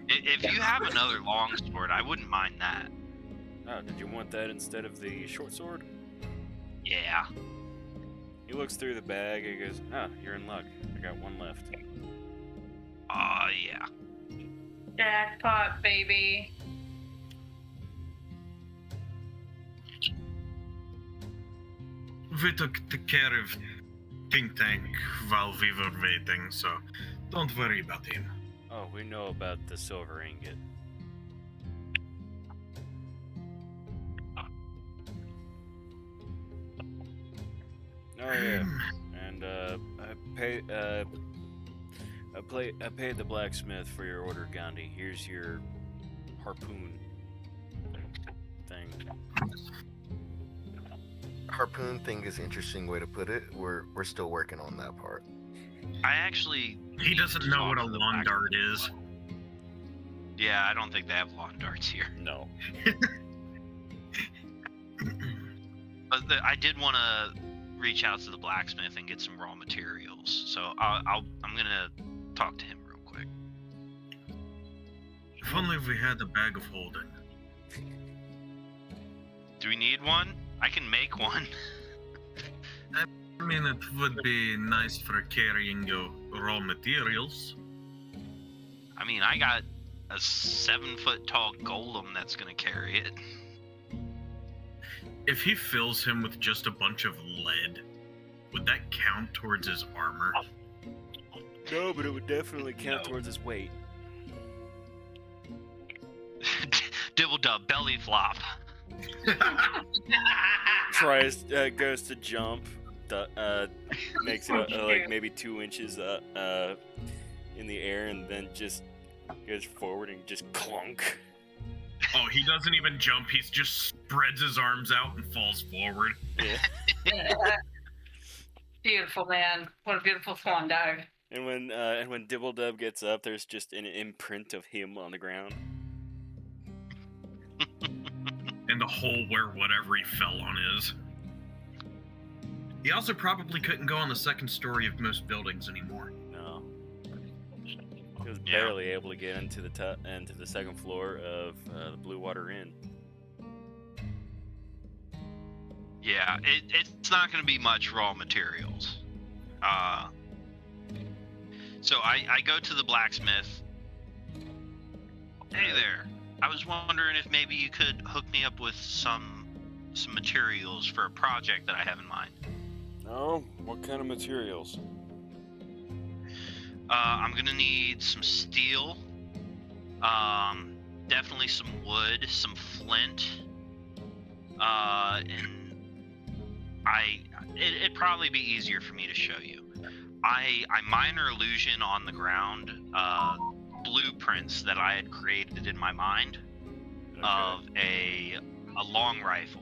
if you have another long sword, I wouldn't mind that.
Oh, did you want that instead of the short sword?
Yeah.
He looks through the bag and he goes, "Ah, you're in luck. I got one left."
Yeah.
Jackpot, baby.
We took care of Think Tank while we were waiting, so don't worry about him.
Oh, we know about the silver ingot. Oh yeah, and I paid the blacksmith for your order, Gandhi. Here's your harpoon thing.
Harpoon thing is an interesting way to put it. We're still working on that part.
I actually.
He
need
doesn't
to
know
talk
what a
to the
lawn dart is.
blacksmith. Yeah, I don't think they have lawn darts here.
No.
But I did want to reach out to the blacksmith and get some raw materials. So I'm gonna talk to him real quick.
If only we had a bag of holding.
Do we need one? I can make one.
I mean, it would be nice for carrying your raw materials.
I mean, I got a 7-foot tall golem that's gonna carry it.
If he fills him with just a bunch of lead, would that count towards his armor?
No, but it would definitely count towards his weight.
Dibble dub, belly flop.
Tries, goes to jump, makes it like maybe 2 inches in the air, and then just goes forward and just clunk.
Oh, he doesn't even jump, he just spreads his arms out and falls forward.
Yeah.
Beautiful, man. What a beautiful swan dive.
And when Dibble Dub gets up, there's just an imprint of him on the ground.
And the hole where whatever he fell on is. He also probably couldn't go on the second story of most buildings anymore.
No. He was barely able to get into the second floor of the Blue Water Inn.
Yeah, it's not going to be much raw materials. So I go to the blacksmith. Hey there. I was wondering if maybe you could hook me up with some materials for a project that I have in mind.
Oh, what kind of materials?
I'm going to need some steel. Definitely some wood, some flint. And it'd probably be easier for me to show you. I minor illusion on the ground blueprints that I had created in my mind of a long rifle.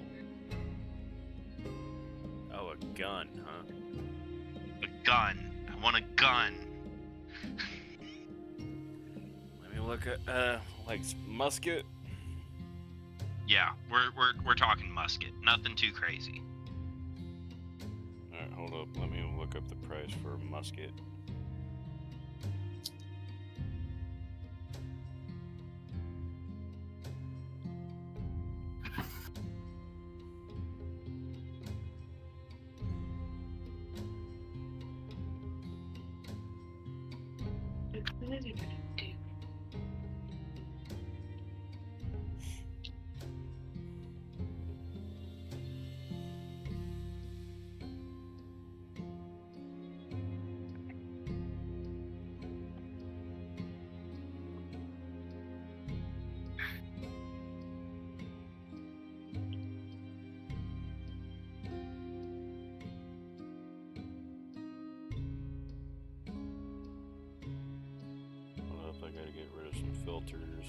Oh, a gun, huh?
A gun. I want a gun.
Let me look at like musket.
Yeah, we're talking musket. Nothing too crazy.
Alright, hold up. Let me look up the price for a musket. Hold up, I gotta get rid of some filters.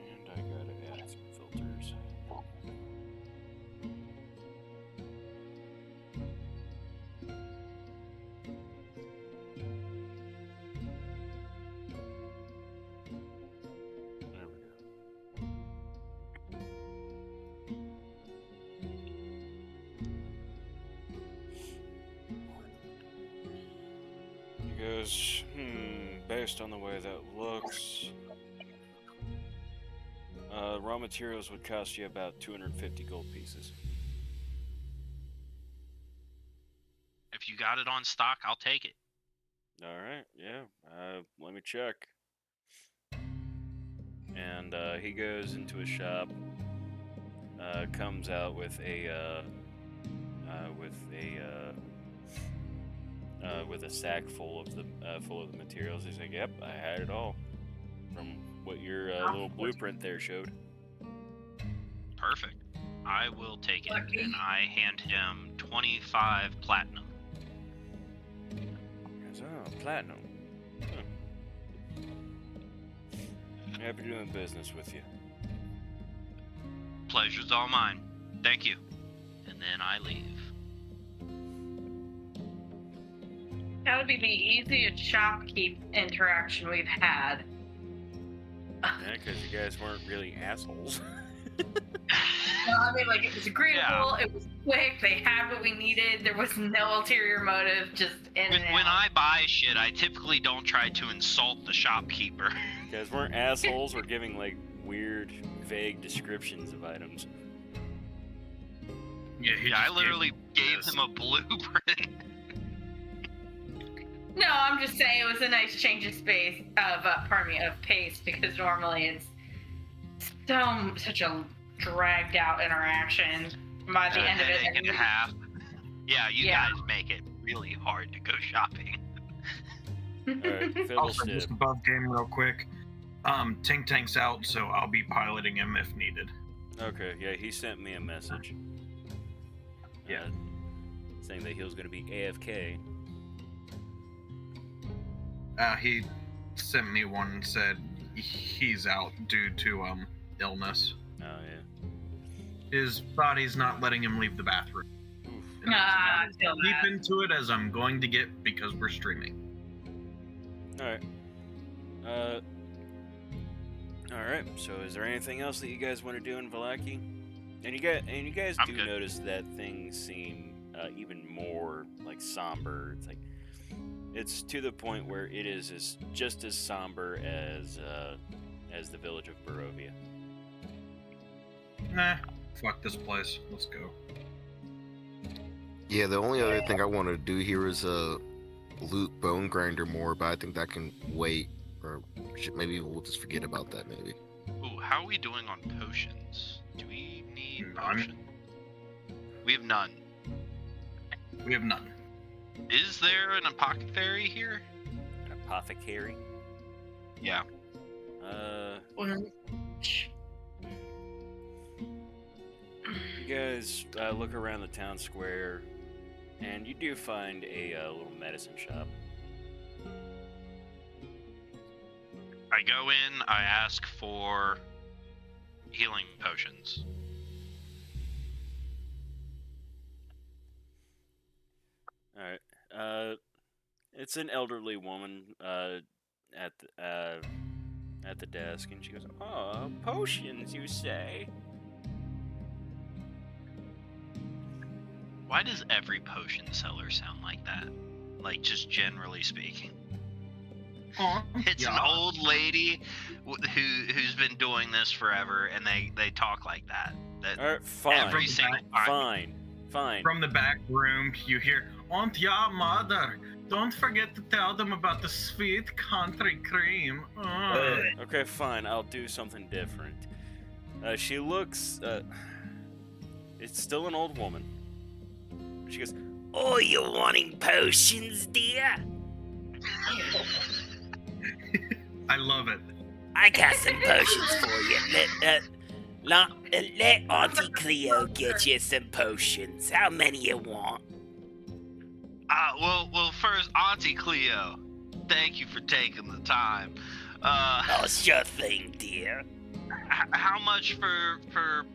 And I gotta add some filters. goes, based on the way that looks, raw materials would cost you about 250 gold pieces.
If you got it on stock, I'll take it.
Alright, yeah, let me check. And, he goes into a shop, comes out with a sack full of the materials. He's like, "Yep, I had it all from what your little blueprint there showed."
Perfect. I will take it,
Lucky.
and I hand him 25 platinum.
He goes, "Oh, platinum. Huh. Happy doing business with you."
Pleasure's all mine. Thank you. And then I leave.
That would be the easiest shopkeep interaction we've had.
Yeah, because you guys weren't really assholes.
Well, I mean, like, it was agreeable, it was quick, they had what we needed, there was no ulterior motive, just in and out.
When I buy shit, I typically don't try to insult the shopkeeper.
You guys weren't assholes or giving, like, weird, vague descriptions of items.
Yeah,
I literally gave him a blueprint.
No, I'm just saying it was a nice change of space, of pace, because normally it's such a dragged out interaction. By the end of it,
headache and a half. Yeah, you guys make it really hard to go shopping.
Alright,
Also,
Fiddlestick.
just above game real quick. Tink Tank's out, so I'll be piloting him if needed.
Okay, yeah, he sent me a message.
Yeah.
Saying that he was going to be AFK.
He sent me one and said he's out due to illness.
Oh, yeah.
His body's not letting him leave the bathroom.
Oof.
And
I
it's
feel
about as
that.
deep into it as I'm going to get because we're streaming.
Alright. Alright, so is there anything else that you guys want to do in Vallaki? And you guys
I'm
do
good.
notice that things seem even more like somber. It's like it's to the point where it is just as somber as the village of Barovia.
Nah, fuck this place. Let's go.
Yeah, the only other thing I wanted to do here is loot Bone Grinder more, but I think that can wait. Or maybe we'll just forget about that, maybe.
Ooh, how are we doing on potions? Do we need
None.
potion? We have none.
We have none.
Is there an apothecary here?
An apothecary?
Yeah.
You guys look around the town square, and you do find a little medicine shop.
I go in, I ask for healing potions.
Alright. It's an elderly woman at the desk, and she goes, "Oh, potions, you say?"
Why does every potion seller sound like that? Like, just generally speaking. It's an old lady who's been doing this forever, and they talk like that.
Alright, fine.
Every single time.
Fine.
From the back room, you hear, "Aunt Ya Mother, don't forget to tell them about the sweet country cream."
Okay, fine. I'll do something different. She looks. It's still an old woman. She goes, "Oh, you wanting potions, dear?
I love it.
I got some potions for you. Let Auntie Cleo get you some potions. How many you want?
Well, first, Auntie Cleo, thank you for taking the time.
Oh, sure thing, dear.
How much for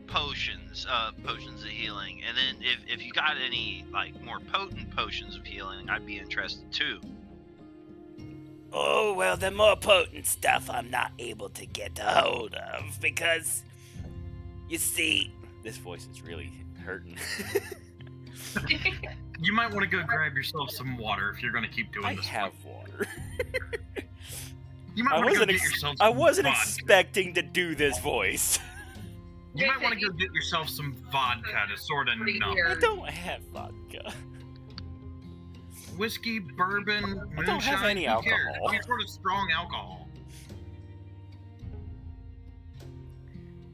potions? Potions of healing, and then if you got any like more potent potions of healing, I'd be interested too.
Oh, well, the more potent stuff I'm not able to get a hold of because, you see,
This voice is really hurting."
You might want to go grab yourself some water if you're going to keep doing
I
this.
have water.
You might
I
want to go
wasn't,
get yourself
I
some
wasn't
vodka.
expecting to do this voice.
You might want to go get yourself some vodka to sort of numb.
I don't have vodka.
Whiskey, bourbon, moonshine.
I don't have any
who cares?
alcohol.
Any sort of strong alcohol.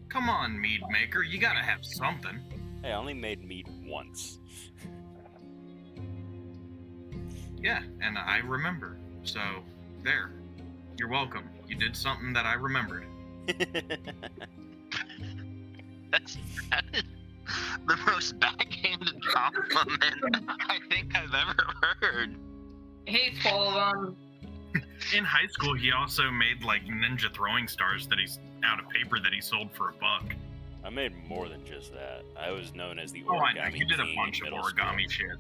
Come on, mead maker. You gotta have something.
Hey, I only made mead once.
Yeah, and I remember. So, there. You're welcome. You did something that I remembered.
That is the most backhanded compliment I think I've ever heard.
He's full of them.
In high school, he also made, like, ninja throwing stars that he's out of paper that he sold for $1.
I made more than just that. I was known as the
Oh, I
origami
know. You did a
king
bunch
in
of
middle
origami
school.
shit.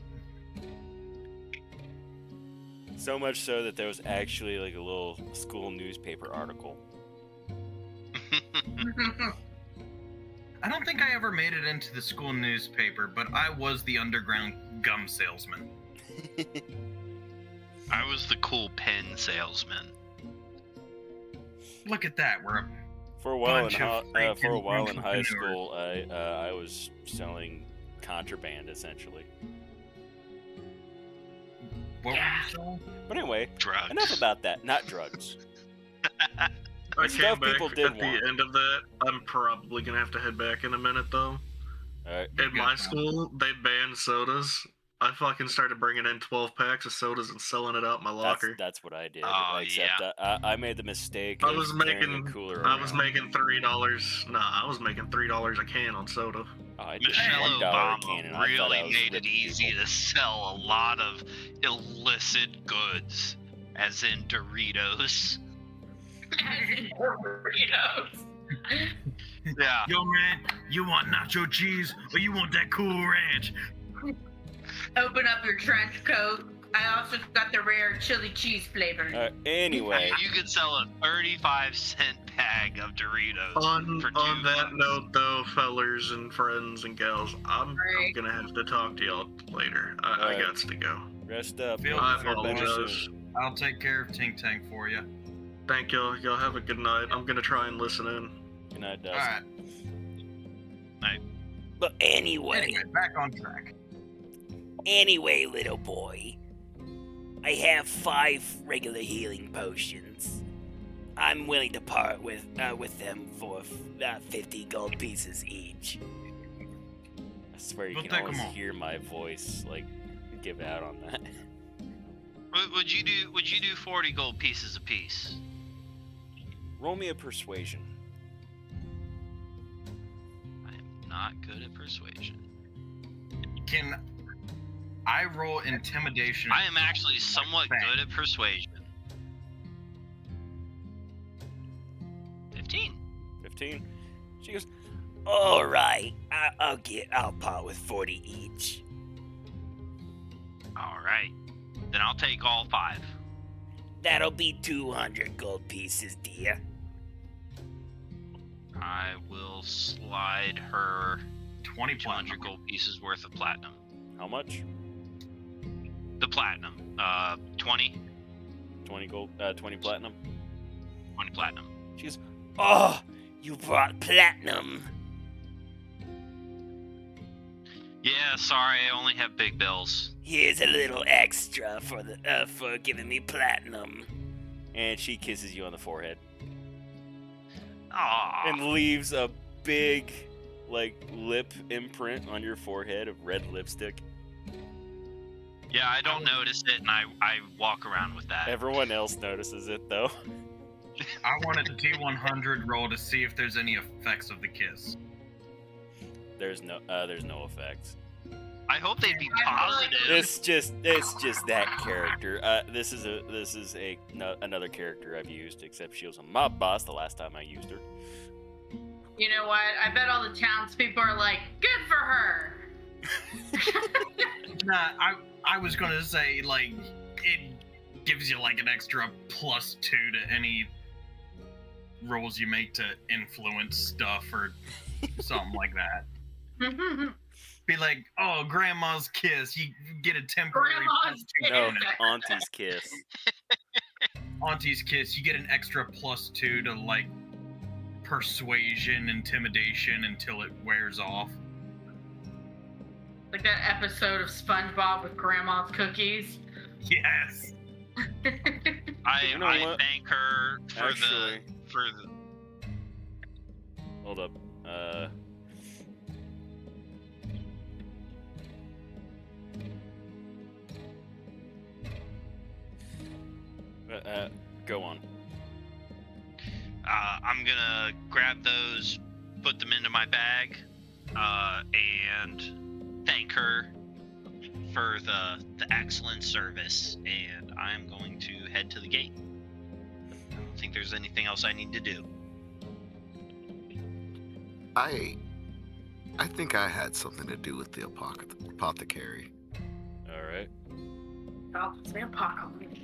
So much so that there was actually like a little school newspaper article.
I don't think I ever made it into the school newspaper, but I was the underground gum salesman.
I was the cool pen salesman.
Look at that. We're a
For a while
Bunch
in
of
high
freaking
school, I was selling contraband essentially.
what were you selling?
But anyway,
Drugs.
enough about that. Not drugs.
I
Stuff
came back
people
at
did
the
want.
end of that. I'm probably gonna have to head back in a minute though.
Alright.
In my school, they banned sodas. I fucking started bringing in 12 packs of sodas and selling it out my locker.
That's what I did.
Oh,
except I made the mistake.
I
of
was
carrying
making-
the cooler
I was
around.
making $3. Nah, I was making $3 a can on soda.
Oh, I did
Michelle
$1 a can, and
Obama
I thought I
really
was
made it
ripping
easy
people.
to sell a lot of illicit goods, as in Doritos.
Doritos.
Yeah.
Yo, man, you want nacho cheese or you want that Cool Ranch?
Open up your trench coat. I also got the rare chili cheese flavor.
Anyway,
You could sell a 35-cent bag of Doritos.
On
for
that
$2.
note, though, fellers and friends and gals, I'm
Right.
gonna have to talk to y'all later. I
Alright.
got to go.
rest up.
Feel
I
Feel better
apologize.
soon.
I'll take care of Tink Tank for you.
Thank y'all. Y'all have a good night. I'm gonna try and listen in.
Good night,
All
Dust.
right.
But anyway,
Anyway, back on track.
little boy. I have 5 regular healing potions. I'm willing to part with them for 50 gold pieces each.
I swear you
We'll
can
take 'em
always
all.
hear my voice like give out on that.
Would you do 40 gold pieces apiece?
Roll me a persuasion.
I'm not good at persuasion.
Can I roll intimidation?
I am actually somewhat
Bang.
good at persuasion. 15.
15. She goes,
All right, I'll part with 40 each.
All right. Then I'll take all 5.
That'll be 200 gold pieces, dear.
I will slide her
20
200
platinum.
gold pieces worth of platinum.
how much?
The platinum. 20.
20 gold, 20 platinum.
20 platinum.
She goes,
Oh, you brought platinum.
Yeah, sorry, I only have big bills.
Here's a little extra for giving me platinum.
and she kisses you on the forehead
Aww.
and leaves a big, like, lip imprint on your forehead of red lipstick.
Yeah, I don't notice it, and I walk around with that.
Everyone else notices it though.
I wanted a D100 roll to see if there's any effects of the kiss.
There's no effects.
I hope they'd be positive.
It's just that character. This is another character I've used, except she was a mob boss the last time I used her.
You know what? I bet all the townspeople are like, good for her.
Nah, I was gonna say, like, it gives you, like, an extra +2 to any rolls you make to influence stuff or something like that. Be like, oh, grandma's kiss. You get a temporary.
Grandma's
No,
kiss.
Auntie's kiss.
Auntie's kiss. You get an extra +2 to like persuasion, intimidation until it wears off.
Like that episode of SpongeBob with Grandma's cookies.
Yes.
I
You know what?
thank her for
Actually-
the
Hold up. Go on.
I'm gonna grab those, put them into my bag, and thank her for the excellent service. And I'm going to head to the gate. I don't think there's anything else I need to do.
I think I had something to do with the apothecary.
All right.
Oh, it's their apocalypse.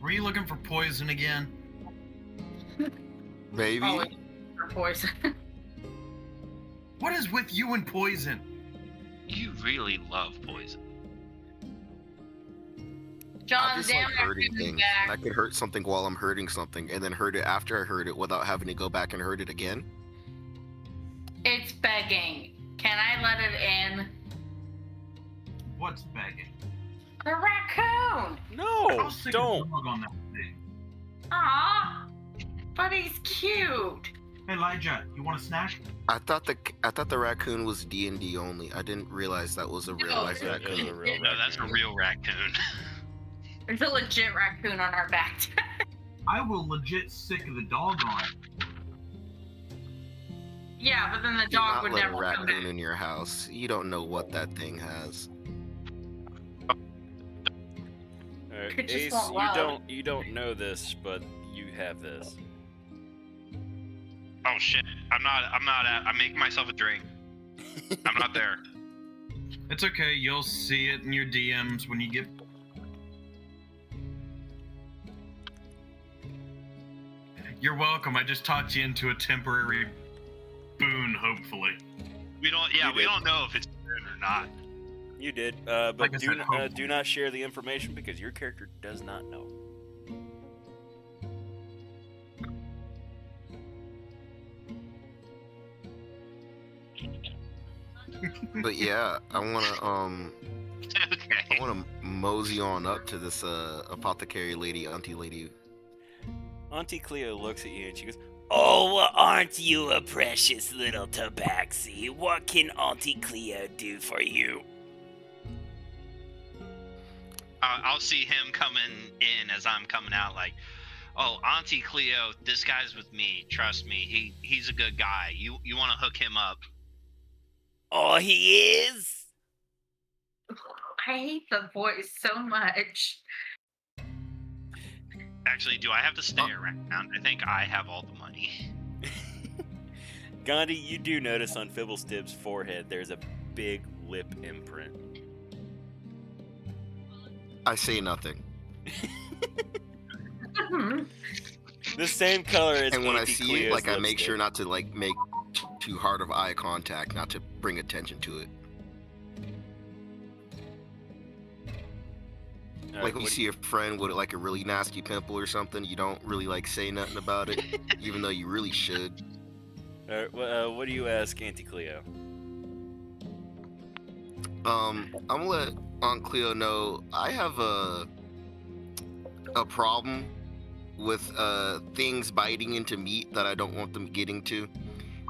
Were you looking for poison again?
Maybe.
Oh, it's for poison.
What is with you and poison?
You really love poison.
I
John,
just
damn
like
it,
hurting
give me
things.
back.
I could hurt something while I'm hurting something, and then hurt it after I hurt it without having to go back and hurt it again.
It's begging. Can I let it in?
What's begging?
The raccoon!
No,
How sick
don't.
is the dog on that thing?
Aw, but he's cute.
Hey, Elijah, you want a snack?
I thought the raccoon was D&D only. I didn't realize that was a real
No,
life
That is
raccoon.
a real
No, that's a
raccoon.
real raccoon.
There's a legit raccoon on our back.
I will legit sick the dog on it.
Yeah, but then the
Do
dog
not
would
let a
never come
raccoon
back.
in your house. You don't know what that thing has.
All right.
Could just
Ace,
want love.
you don't know this, but you have this.
Oh shit! I'm making myself a drink. I'm not there.
It's okay, you'll see it in your DMs when you get. You're welcome. I just talked you into a temporary boon, hopefully.
We don't.
You
Yeah, we
did.
don't know if it's good or not.
You did, but
Like I said, hopefully.
do not share the information because your character does not know.
But yeah, I
Okay.
wanna mosey on up to this apothecary lady, auntie lady.
Auntie Cleo looks at you and she goes,
Oh, well, aren't you a precious little tabaxi? What can Auntie Cleo do for you?
I'll see him coming in as I'm coming out. Like, oh, Auntie Cleo, this guy's with me. Trust me, he's a good guy. You want to hook him up?
Oh, he is?
I hate the voice so much.
Actually, do I have to stay around? I think I have all the money.
Gandhi, you do notice on Fibblestib's forehead there's a big lip imprint.
I say nothing.
The same color as
And when I
Auntie
see
Cleo's
it, like I make
lipstick.
sure not to like make too hard of eye contact, not to bring attention to it. Like when you see a friend with like a really nasty pimple or something, you don't really like say nothing about it, even though you really should.
What do you ask Auntie Cleo?
I'm gonna let Aunt Cleo know I have a problem with things biting into meat that I don't want them getting to.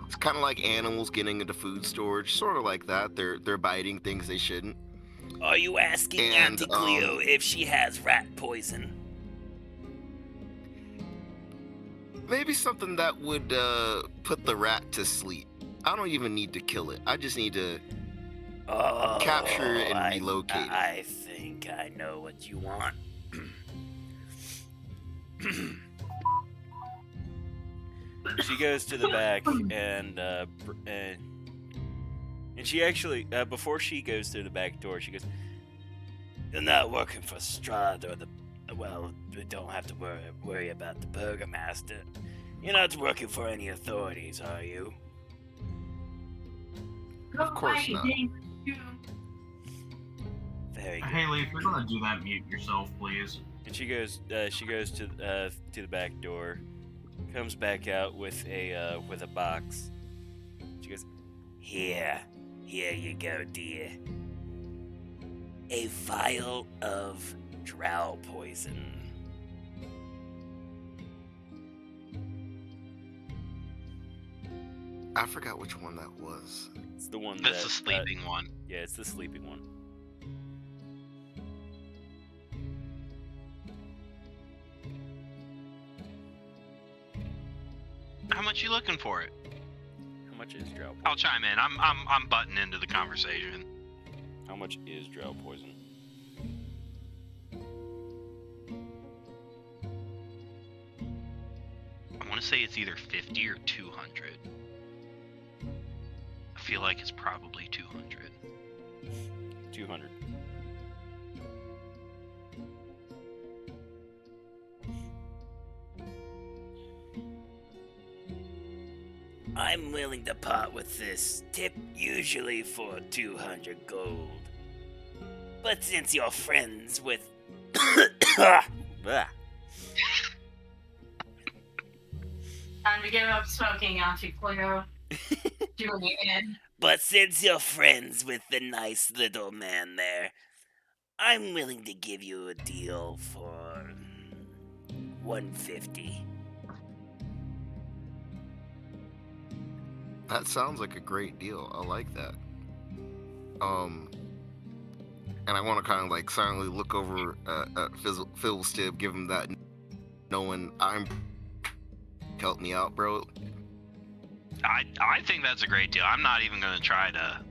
It's kind of like animals getting into food storage, sort of like that. They're biting things they shouldn't.
Are you asking
And,
Auntie Cleo if she has rat poison?
Maybe something that would put the rat to sleep. I don't even need to kill it. I just need to
Oh,
capture it and relocate it.
I think I know what you want.
She goes to the back and she actually before she goes through the back door, she goes,
You're not working for Strahd or well, we don't have to worry about the Burgomaster. You're not working for any authorities, are you?
Of course not.
Very good.
Haley, if you're gonna do that, mute yourself, please.
And she goes to the back door, comes back out with a box. She goes,
Here you go, dear. A vial of drow poison.
I forgot which one that was.
it's the one
That's
that
the sleeping one.
yeah, it's the sleeping one.
How much you looking for it?
How much is drow poison?
I'll chime in. I'm butting into the conversation.
How much is drow poison?
I want to say it's either 50 or 200. I feel like it's probably 200.
200.
I'm willing to part with this tip usually for 200 gold. But since you're friends with...
Blah.
Time to give up smoking, Auntie Cleo. Julian.
But since you're friends with the nice little man there, I'm willing to give you a deal for 150.
That sounds like a great deal. I like that. And I want to kind of like silently look over at Phil Stib, give him that, knowing help me out, bro.
I think that's a great deal. I'm not even gonna try to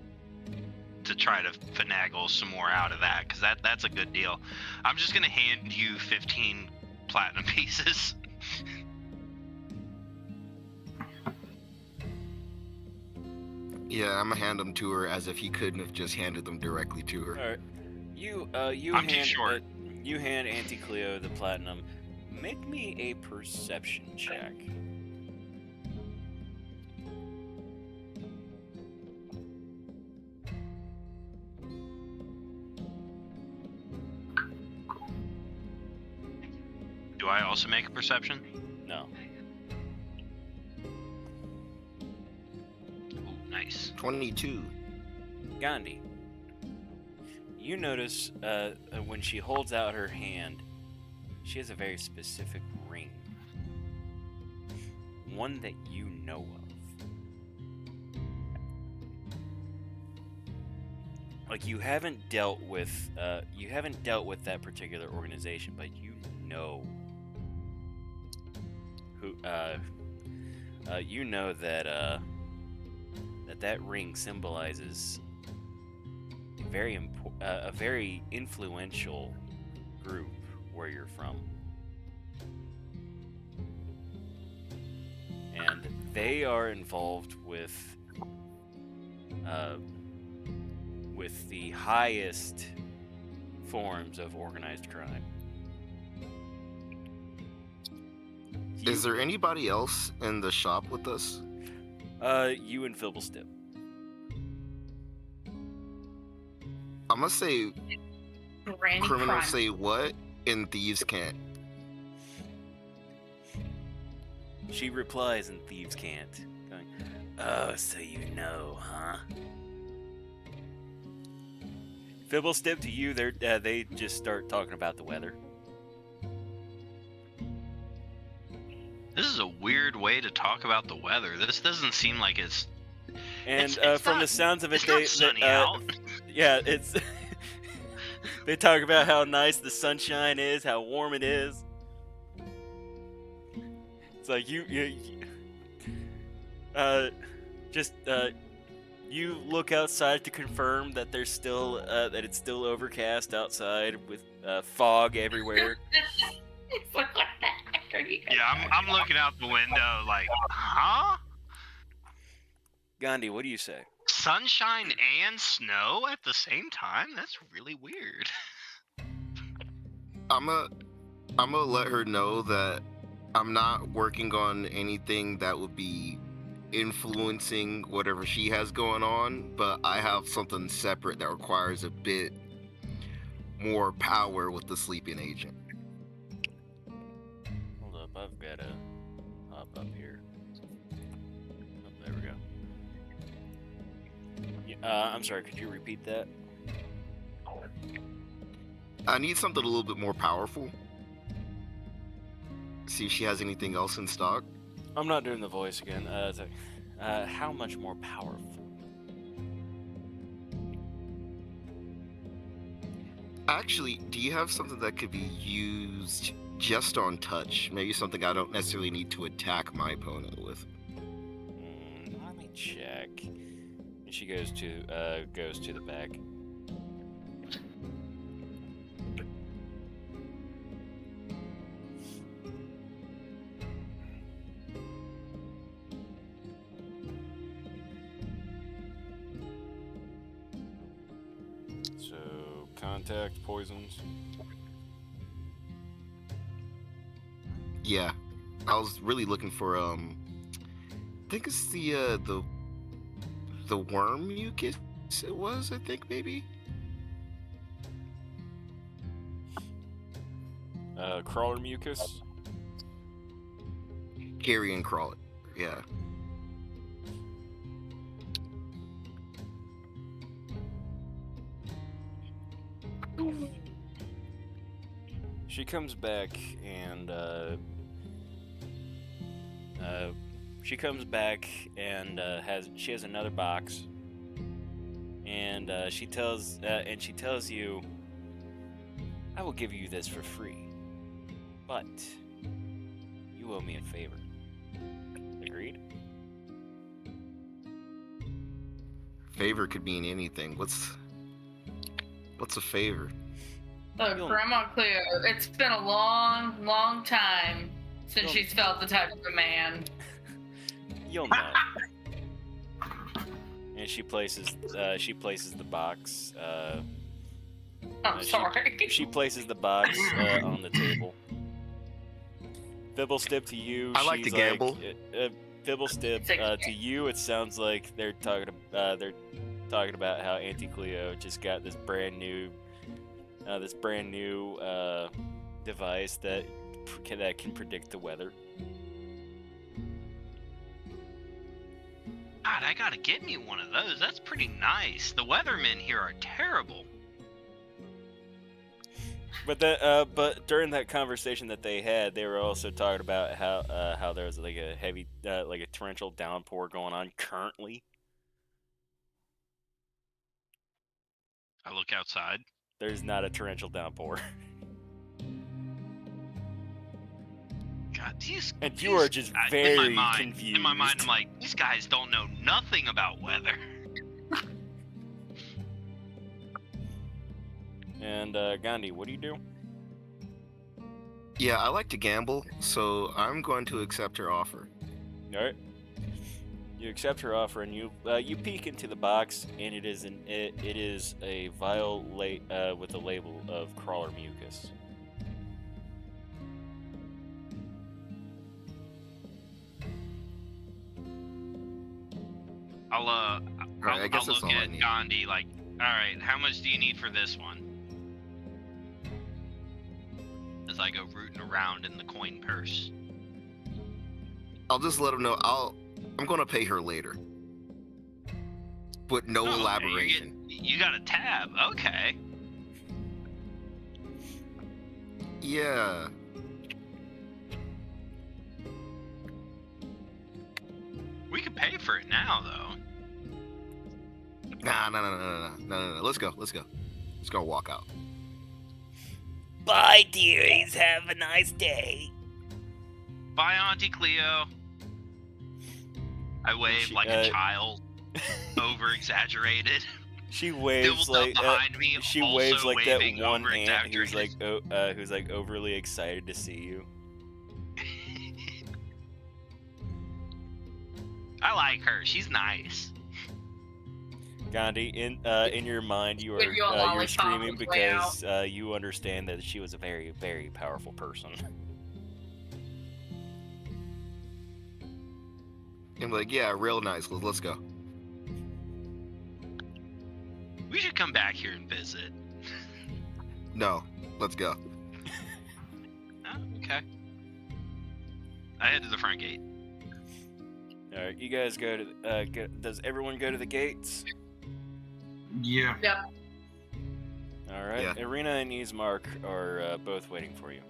finagle some more out of that, because that's a good deal. I'm just gonna hand you 15 platinum pieces.
Yeah, I'm gonna hand them to her as if he couldn't have just handed them directly to her.
All right. You
I'm too
hand
short.
you hand Auntie Cleo the platinum. Make me a perception check.
Do I also make a perception?
No.
Ooh, nice.
22.
Gandhi. You notice when she holds out her hand, she has a very specific ring. One that you know of. Like you haven't dealt with that particular organization, but you know who you know that that ring symbolizes a very influential group where you're from, and they are involved with the highest forms of organized crime.
Is there anybody else in the shop with us?
You and Fibblestip.
I'm gonna say
Granny
criminals
crime.
say what and thieves can't.
She replies and thieves can't. Going,
Oh, so you know, huh?
Fibblestip, to you, they just start talking about the weather.
This is a weird way to talk about the weather. This doesn't seem like it's.
And
It's
from
not-
the sounds of it,
It's not sunny out.
Yeah, it's. They talk about how nice the sunshine is, how warm it is. It's like you look outside to confirm that there's still that it's still overcast outside with fog everywhere.
It's like, what the heck are you guys
Yeah, I'm looking out the window like, huh?
Gandhi, what do you say?
Sunshine and snow at the same time? That's really weird.
I'm gonna let her know that I'm not working on anything that would be influencing whatever she has going on, but I have something separate that requires a bit more power with the sleeping agent.
Hold up, I've got to hop up here. Oh, there we go. Yeah, I'm sorry, could you repeat that?
I need something a little bit more powerful. See if she has anything else in stock.
I'm not doing the voice again. It's like, how much more powerful?
Actually, do you have something that could be used just on touch? Maybe something I don't necessarily need to attack my opponent with.
Let me check. And she goes to the back. So contact poisons.
Yeah, I was really looking for I think it's the worm mucus. It was, I think, maybe.
Crawler mucus.
Carrion crawler. Yeah.
She comes back and she has another box, and she tells you, "I will give you this for free, but you owe me a favor." Agreed?
Favor could mean anything. What's a favor?
Look, Grandma Cleo, it's been a long, long time since she's felt the touch of a man.
You'll know. And she places the box.
I'm sorry.
She places the box on the table. Fibblestip, to you,
I like to gamble.
Fibblestip, to you, it sounds like they're talking about how Auntie Cleo just got this brand new device that can predict the weather.
God, I gotta get me one of those. That's pretty nice. The weathermen here are terrible.
But during that conversation that they had, they were also talking about how there was like a heavy like a torrential downpour going on currently.
I look outside.
There's not a torrential downpour.
God,
you are just very confused.
In my mind, I'm like, these guys don't know nothing about weather.
And Gandhi, what do you do?
Yeah, I like to gamble, so I'm going to accept her offer.
All right. You accept her offer, and you peek into the box, and it is a vial with a label of crawler mucus.
I'll
I guess that's
look
all I
at
need.
Gandhi like, all right, how much do you need for this one? As I go rooting around in the coin purse.
I'll just let him know. I'm gonna pay her later, but no
Oh, okay,
elaboration.
You got a tab, okay.
Yeah.
We could pay for it now, though.
No. Let's go. Let's go walk out.
Bye, dearies. Have a nice day.
Bye, Auntie Cleo. I wave like a child, over-exaggerated.
She waves like
behind me,
she
also
waves like that
waving
one aunt who's
over-exaggerated.
like overly excited to see you.
I like her. She's nice.
Gandhi, in your mind,
Give you a
you're
lollipop
screaming
on the way out.
because you understand that she was a very, very powerful person.
I'm like, yeah, real nice. Let's go.
We should come back here and visit.
No, let's go.
Oh, okay. I head to the front gate.
All right, you guys go to. Does everyone go to the gates?
Yeah.
Yep.
All right.
Yeah.
Irina and Ismark are both waiting for you.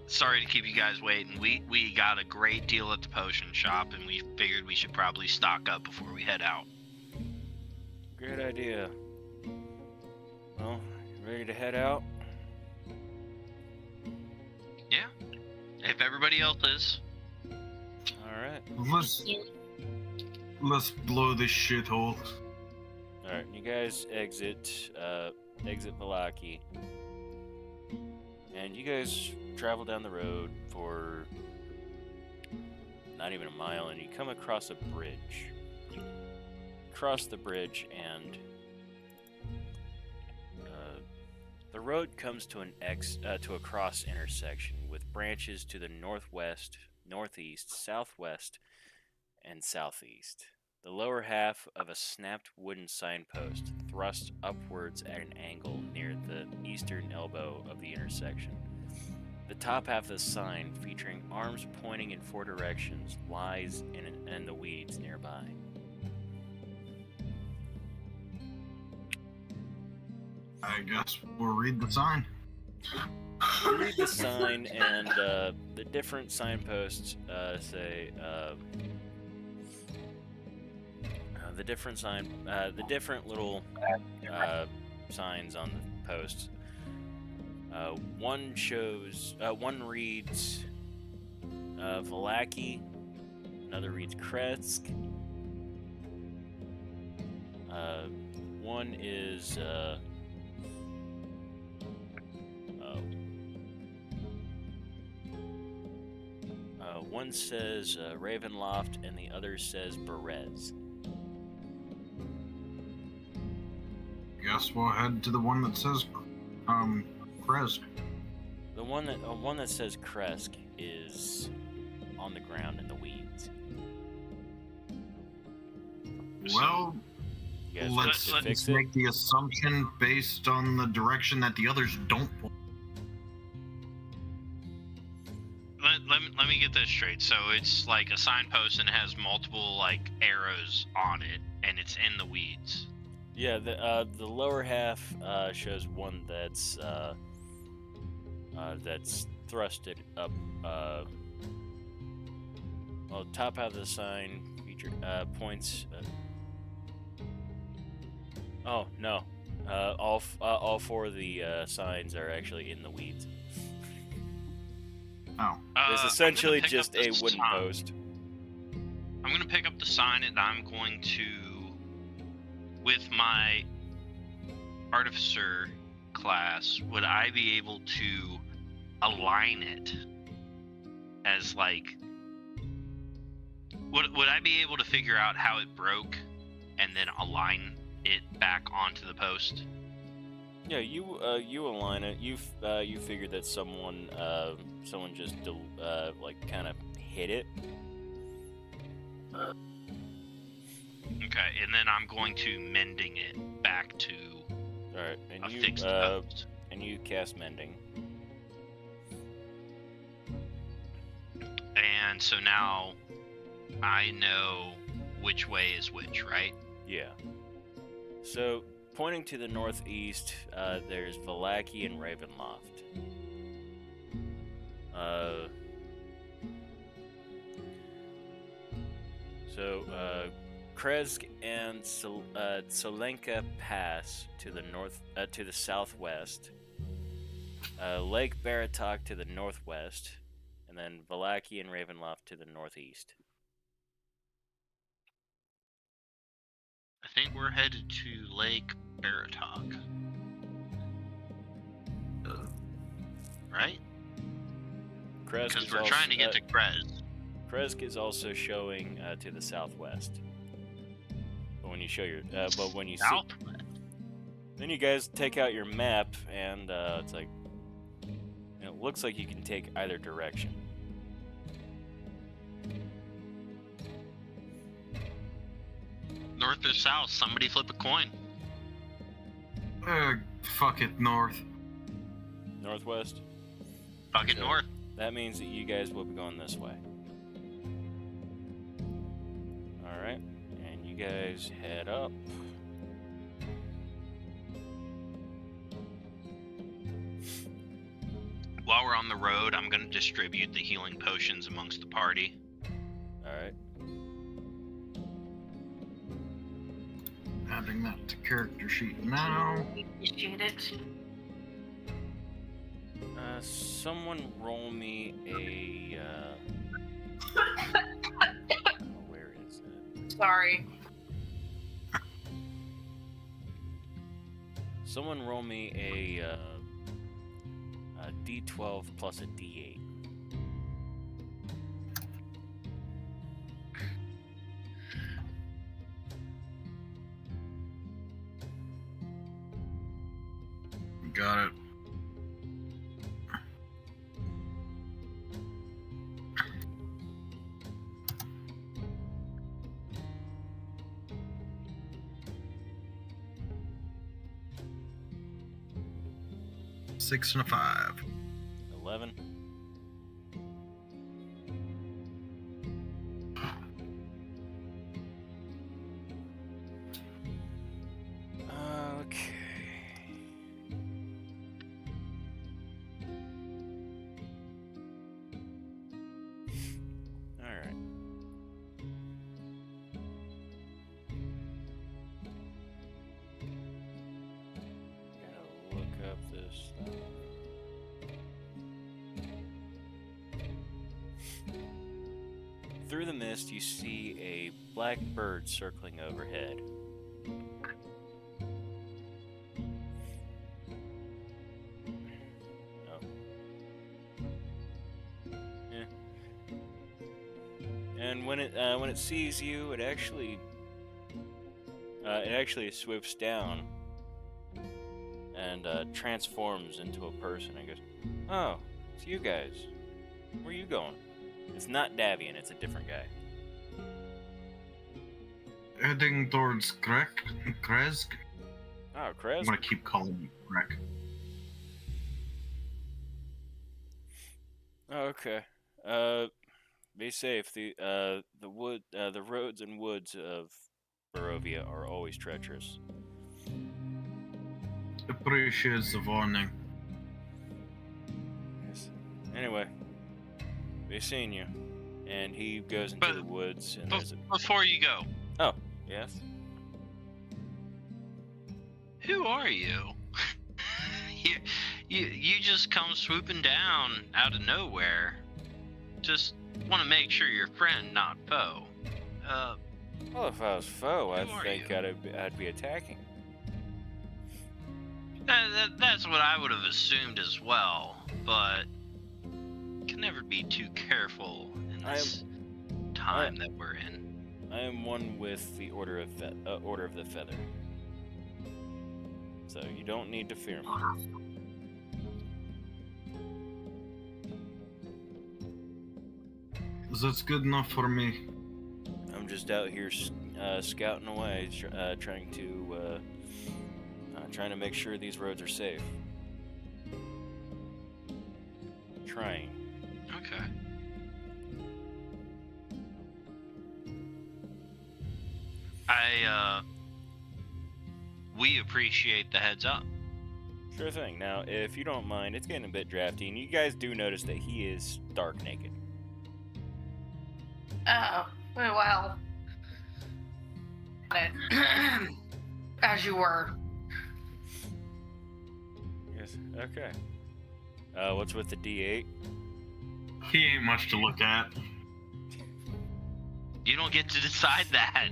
Sorry to keep you guys waiting. We got a great deal at the potion shop, and we figured we should probably stock up before we head out.
Great idea. Well, ready to head out?
Yeah. If everybody else is.
All right.
Let's blow this shithole.
All right. You guys exit Vallaki, and you guys travel down the road for not even a mile, and you come across a bridge. Cross the bridge, and the road comes to to a cross intersection with branches to the northwest, northeast, southwest, and southeast. The lower half of a snapped wooden signpost thrusts upwards at an angle near the eastern elbow of the intersection. The top half of the sign, featuring arms pointing in 4 directions, lies in the weeds nearby.
I guess we'll read the sign.
You read the sign, and the different signposts say the different little signs on the posts. One reads Vallaki, another reads Kresk. One is one says Ravenloft, and the other says Berez.
Guess we'll head to the one that says, Kresk.
The one that says Kresk is on the ground in the weeds.
Well,
You guys
let's
want to fix
just
it?
make the assumption based on the direction that the others don't point.
Let me get this straight. So it's like a signpost and it has multiple like arrows on it, and it's in the weeds.
Yeah, the lower half shows one that's thrusted up. Well, top half of the sign featured points. Oh no, all 4 of the signs are actually in the weeds.
Oh.
It's
I'm
essentially
gonna pick
just
up
a
the
wooden
sign.
post.
I'm gonna pick up the sign, and I'm going to, with my artificer class, would I be able to align it as like? Would I be able to figure out how it broke, and then align it back onto the post?
Yeah, you align it. You figured that someone just like kind of hit it.
Okay, and then I'm going to mending it back to
All right, and
a fixed post.
and you cast mending.
And so now I know which way is which, right?
Yeah. So pointing to the northeast, there's Vallaki and Ravenloft. Kresk and Solenka Pass to the to the southwest. Lake Baratok to the northwest, and then Vallaki and Ravenloft to the northeast.
I think we're headed to Lake Baratok. Right?
Kresk
Because
is
we're
also,
trying to get to Krez.
Kresk is also showing to the southwest. But when you show your, but when you see,
Southwest.
then you guys take out your map, and it's like, it looks like you can take either direction.
North or south? Somebody flip a coin.
Fuck it, north.
Northwest.
Fuck it,
So,
north.
That means that you guys will be going this way. Alright, and you guys head up.
While we're on the road, I'm going to distribute the healing potions amongst the party.
Alright.
Adding that to character sheet now.
Appreciate it.
Someone roll me a, where is it?
Sorry.
Someone roll me a D12 plus a D8.
Got it. Six and a 5.
11. Okay. Alright. Gotta look up this stuff. Through the mist, you see a black bird circling overhead. Oh. Yeah. And when it sees you, it actually swoops down and transforms into a person. And goes, "Oh, it's you guys. Where are you going?" It's not Davian, it's a different guy.
Heading towards Kresk.
Oh,
I'm
Krez?
gonna keep calling you Krek.
Oh, okay. Be safe. The roads and woods of Barovia are always treacherous.
Appreciates the warning.
Yes. Anyway, be seeing you. And he goes into the woods and there's a...
Before you go,
Oh, yes?
who are you? you just come swooping down out of nowhere. Just want to make sure you're friend, not foe.
Well, if I was foe, I
Who are
think
you?
I'd be attacking.
That's what I would have assumed as well, but can never be too careful in this time that we're in.
I am one with the Order of the Feather. So you don't need to fear me.
That's good enough for me.
I'm just out here scouting away, trying to make sure these roads are safe. Trying.
Okay. We appreciate the heads up.
Sure thing. Now, if you don't mind, it's getting a bit drafty, and you guys do notice that he is stark naked.
Oh, well. As you were.
Yes. Okay. What's with the D8?
He ain't much to look at.
You don't get to decide that.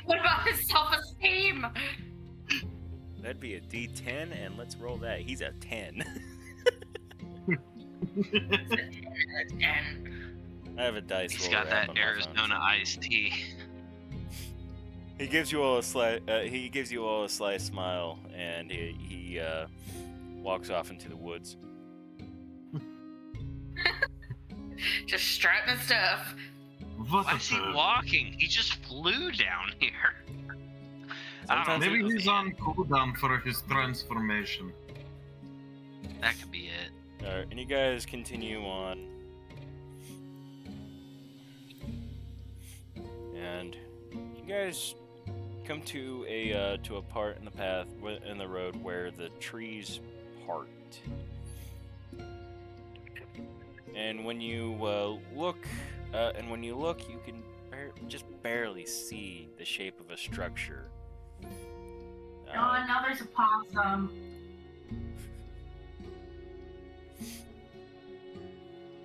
What about his self-esteem?
That'd be a D10, and let's roll that. He's a 10. I have a dice
He's
roller
got
app
that
on my phone,
Arizona iced tea.
He gives you all a sly smile, and he walks off into the woods.
Just strapping stuff.
What
Why
a
is he
turd.
walking? He just flew down here. I don't
Sometimes
know.
Maybe he's on cooldown for his transformation.
That could be it.
Alright, and you guys continue on. And you guys come to a part in the path in the road where the trees part. And when you look, you can just barely see the shape of a structure.
Oh, now there's a possum.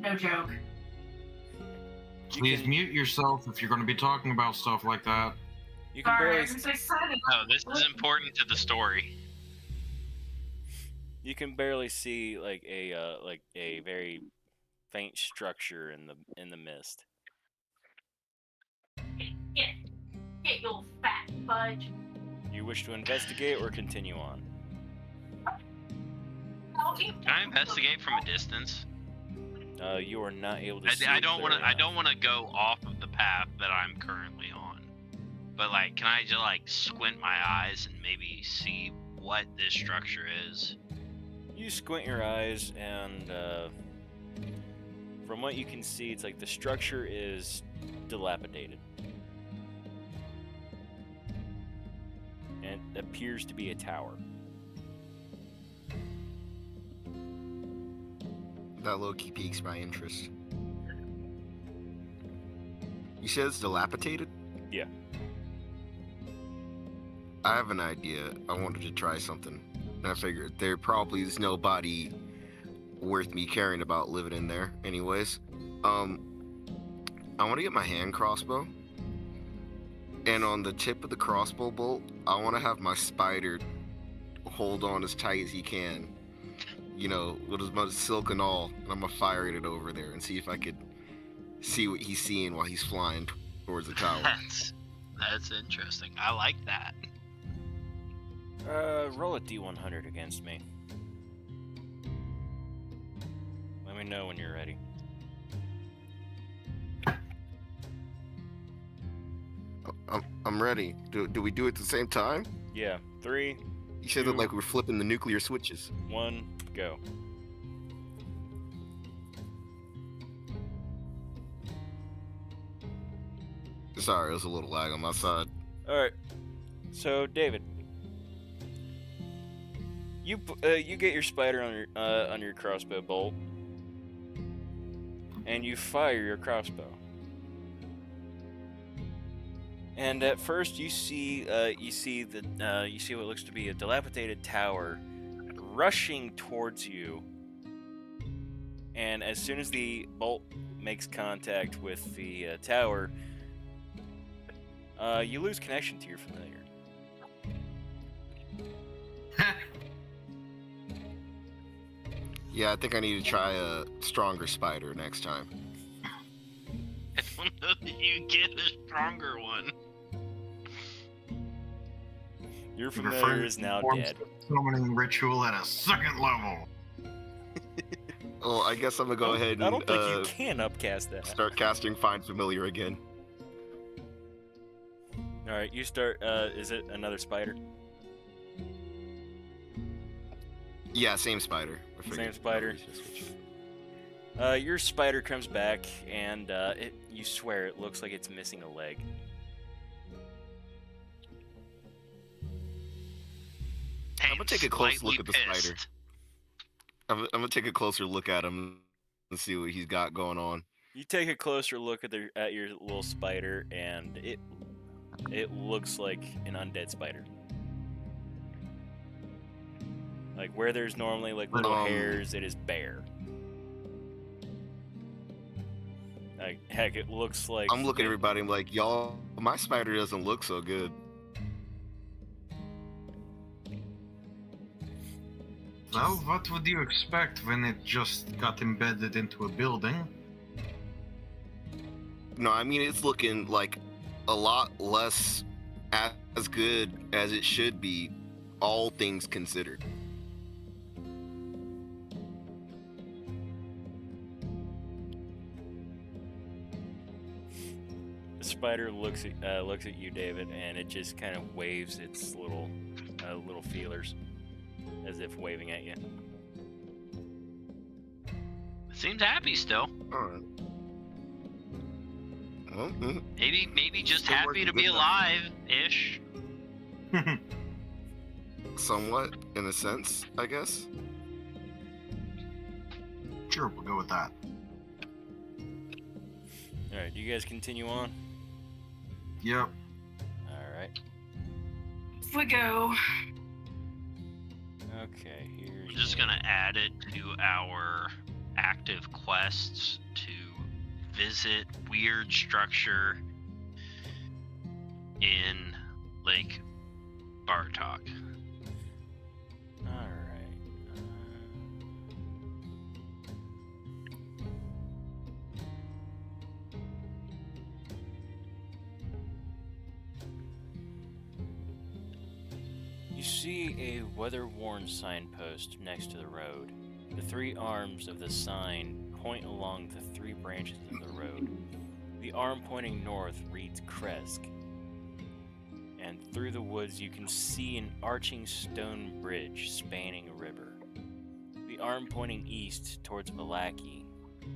No joke.
Please mute yourself if you're going to be talking about stuff like that.
You can
Sorry,
barely
I'm so excited.
No, this is important to the story.
You can barely see like a very faint structure in the mist.
Get your fat fudge.
You wish to investigate or continue on?
Can I investigate from a distance?
You are not able to see.
I don't want to.
clearly
I don't want to go off of the path that I'm currently on. But like, can I just like squint my eyes and maybe see what this structure is?
You squint your eyes, and from what you can see, it's like the structure is dilapidated. And it appears to be a tower.
That low-key piques my interest. You said it's dilapidated?
Yeah.
I have an idea. I wanted to try something. And I figured there probably is nobody worth me caring about living in there anyways. I want to get my hand crossbow. And on the tip of the crossbow bolt, I want to have my spider hold on as tight as he can. You know, with as much silk and all. And I'm going to fire it over there and see if I could see what he's seeing while he's flying towards the tower.
That's interesting. I like that.
Roll a D100 against me. Let me know when you're ready.
I'm ready. Do we do it at the same time?
Yeah. 3,
You said that like we're flipping the nuclear switches.
1, go.
Sorry, it was a little lag on my side.
Alright. So, David. You get your spider on your crossbow bolt. And you fire your crossbow. And at first you see what looks to be a dilapidated tower rushing towards you. And as soon as the bolt makes contact with the tower, you lose connection to your familiar.
Yeah, I think I need to try a stronger spider next time.
I don't know that you get a stronger one.
Your familiar is now dead.
Summoning ritual at a second level.
Well, I guess I'm gonna go ahead and
I don't think you can upcast that.
start casting Find Familiar again.
Alright, you start, is it another spider?
Yeah, same spider. I
Same
figured.
spider. Your spider comes back, and you swear it looks like it's missing a leg.
I'm gonna take a close look at the
Slightly
spider.
pissed.
I'm gonna take a closer look at him and see what he's got going on.
You take a closer look at your little spider, and it looks like an undead spider. Like where there's normally like little hairs, it is bare. Like heck, it looks like
I'm looking at everybody. I'm like, y'all, my spider doesn't look so good.
Well, what would you expect when it just got embedded into a building?
No, I mean it's looking like a lot less as good as it should be, all things considered.
spider looks at you, David, and it just kind of waves its little feelers, as if waving at you.
Seems happy still.
Alright. Well,
Maybe just
Still
happy
working
to be
good enough.
alive-ish.
somewhat, in a sense, I guess.
Sure, we'll go with that.
Alright, do you guys continue on?
Yep.
Alright.
We go.
Okay,
I'm
here's...
just gonna add it to our active quests to visit weird structure in Lake Bartok.
Alright. You see a weather-worn signpost next to the road. The three arms of the sign point along the three branches of the road. The arm pointing north reads Kresk, and through the woods you can see an arching stone bridge spanning a river. The arm pointing east towards Vallaki,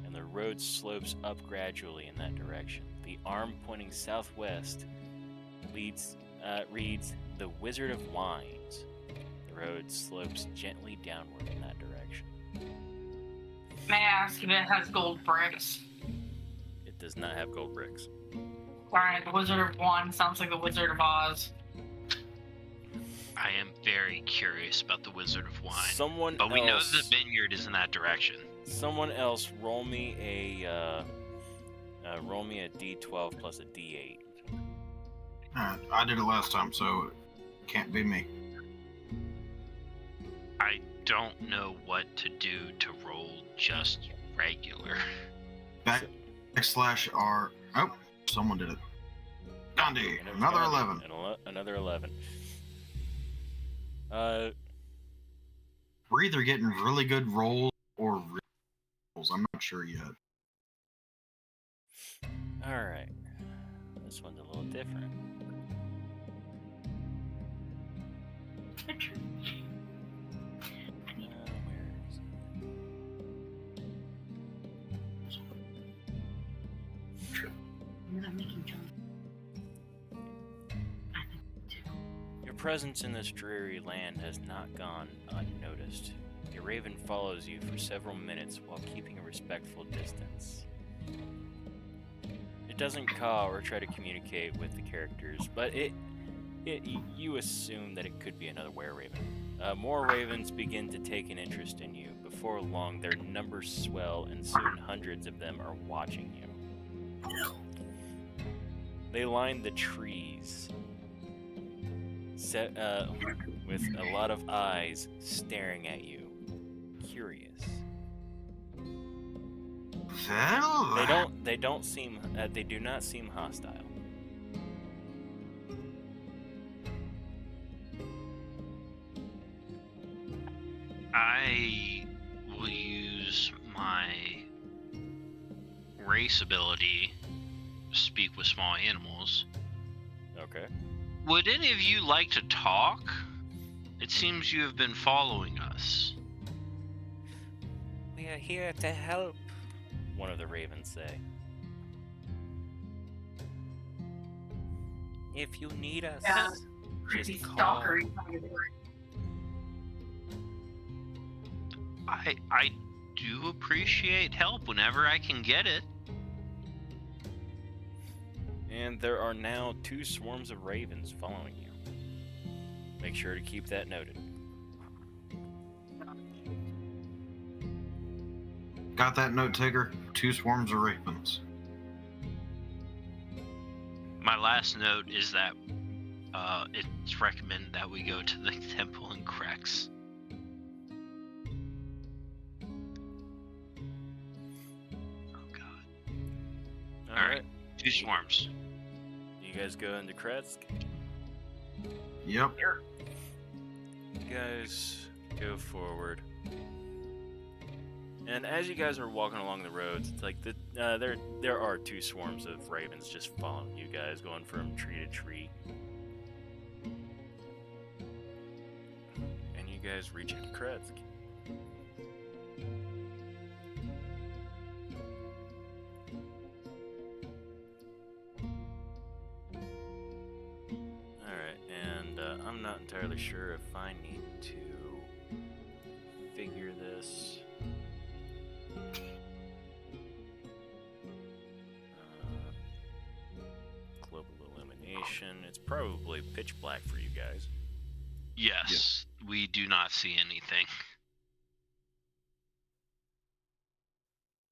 and the road slopes up gradually in that direction. The arm pointing southwest reads the Wizard of Wines. The road slopes gently downward in that direction.
May I ask if it has gold bricks?
It does not have gold bricks.
Alright, the Wizard of Wine sounds like the Wizard of Oz.
I am very curious about the Wizard of Wine.
Someone
But we know
else,
the vineyard is in that direction.
Someone else roll me a D12 plus a D8.
I did it last time, so it can't be me.
I don't know what to do to roll just regular.
/R. Oh, someone did it. Gandhi,
And it was
another
Gandhi.
11.
Another 11.
We're either getting really good rolls or really rolls. I'm not sure yet.
Alright. This one's a little different. Where is it? Your presence in this dreary land has not gone unnoticed. A raven follows you for several minutes while keeping a respectful distance. It doesn't caw or try to communicate with the characters, but you assume that it could be another were-raven. More ravens begin to take an interest in you. Before long, their numbers swell, and soon hundreds of them are watching you. They line the trees, set with a lot of eyes staring at you, curious. They do not seem hostile.
I will use my race ability to speak with small animals.
Okay.
Would any of you like to talk? It seems you have been following us.
We are here to help.
One of the ravens say.
If you need us,
Yeah.
just
Creepy
call.
stalker.
I do appreciate help whenever I can get it.
And there are now 2 swarms of ravens following you. Make sure to keep that noted.
Got that note, Tigger? 2 swarms of ravens.
My last note is that it's recommended that we go to the temple in Krex. Oh god. Alright. 2 swarms.
You guys go into Kresk.
Yep.
You guys go forward. And as you guys are walking along the roads, it's like there are 2 swarms of ravens just following you guys, going from tree to tree. And you guys reach Kretsk. Alright, and I'm not entirely sure if I need to figure this. Global illumination. It's probably pitch black for you guys.
Yes, we do not see anything.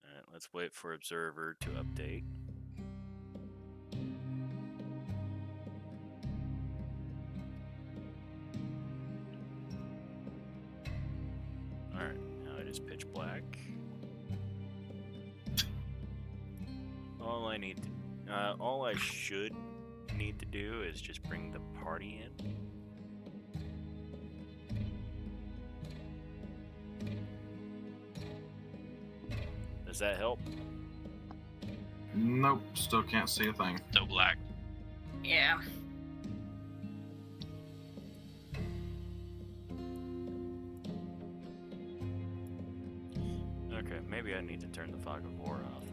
Alright, let's wait for Observer to update. Alright, now it is pitch black. All I should need to do is just bring the party in. Does that help?
Nope, still can't see a thing.
So black.
Yeah.
Okay, maybe I need to turn the fog of war off.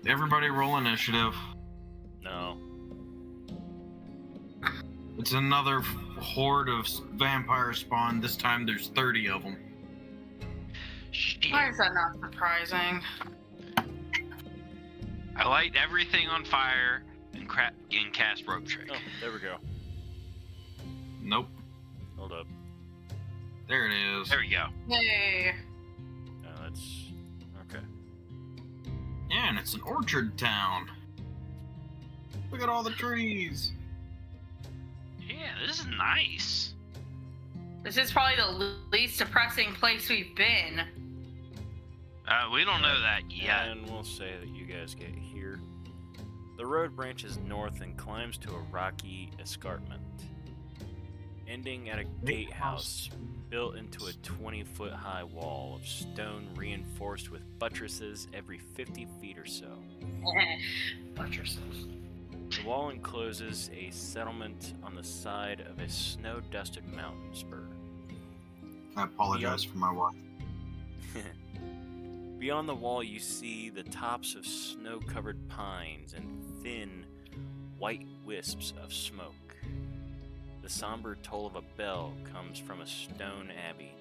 Everybody roll initiative.
No.
It's another horde of vampire spawn. This time there's 30 of them.
Shit.
Why is that not surprising?
I light everything on fire and cast rope trick.
Oh, there we go.
Nope.
Hold up.
There it is.
There we go.
Yay.
That's okay.
Yeah, and it's an orchard town. Look at all the trees.
Yeah, this is nice.
This is probably the least depressing place we've been.
We don't know that yet.
And we'll say that you guys get here. The road branches north and climbs to a rocky escarpment, ending at a gatehouse built into a 20-foot high wall of stone reinforced with buttresses every 50 feet or so.
Buttresses.
The wall encloses a settlement on the side of a snow-dusted mountain spur.
I apologize for my wife.
Beyond the wall, you see the tops of snow-covered pines and thin, white wisps of smoke. The somber toll of a bell comes from a stone abbey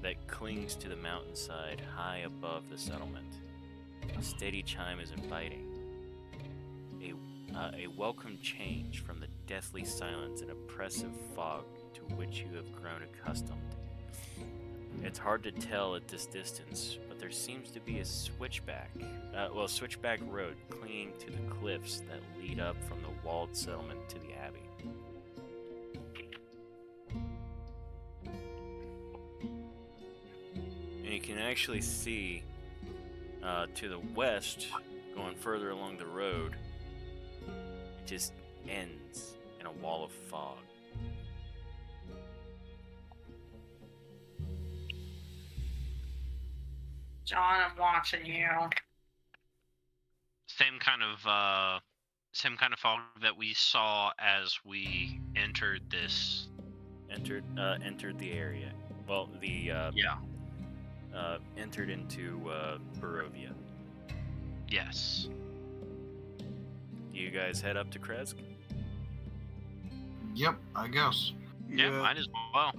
that clings to the mountainside high above the settlement. A steady chime is inviting. A welcome change from the deathly silence and oppressive fog to which you have grown accustomed. It's hard to tell at this distance, but there seems to be a switchback road clinging to the cliffs that lead up from the walled settlement to the abbey. And you can actually see to the west, going further along the road, it just ends in a wall of fog.
John, I'm watching you.
Same kind of fog that we saw as we entered this.
Entered the area. Well, entered into Barovia.
Yes.
Do you guys head up to Kretsk?
Yep, I guess.
Yeah, might as well.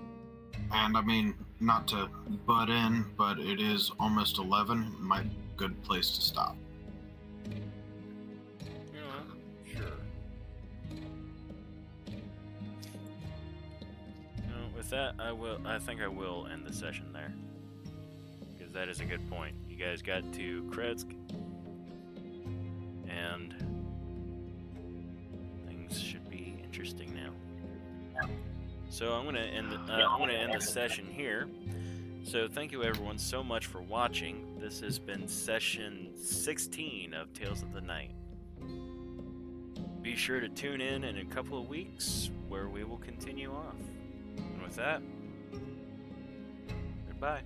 And I mean, not to butt in, but it is almost 11. Might be a good place to stop.
Yeah, sure. With that, I think I will end the session there. Because that is a good point. You guys got to Kretsk, and things should be interesting now. So I'm gonna end the session here. So thank you everyone so much for watching. This has been session 16 of Tales of the Night. be sure to tune in a couple of weeks where we will continue off. And with that, goodbye.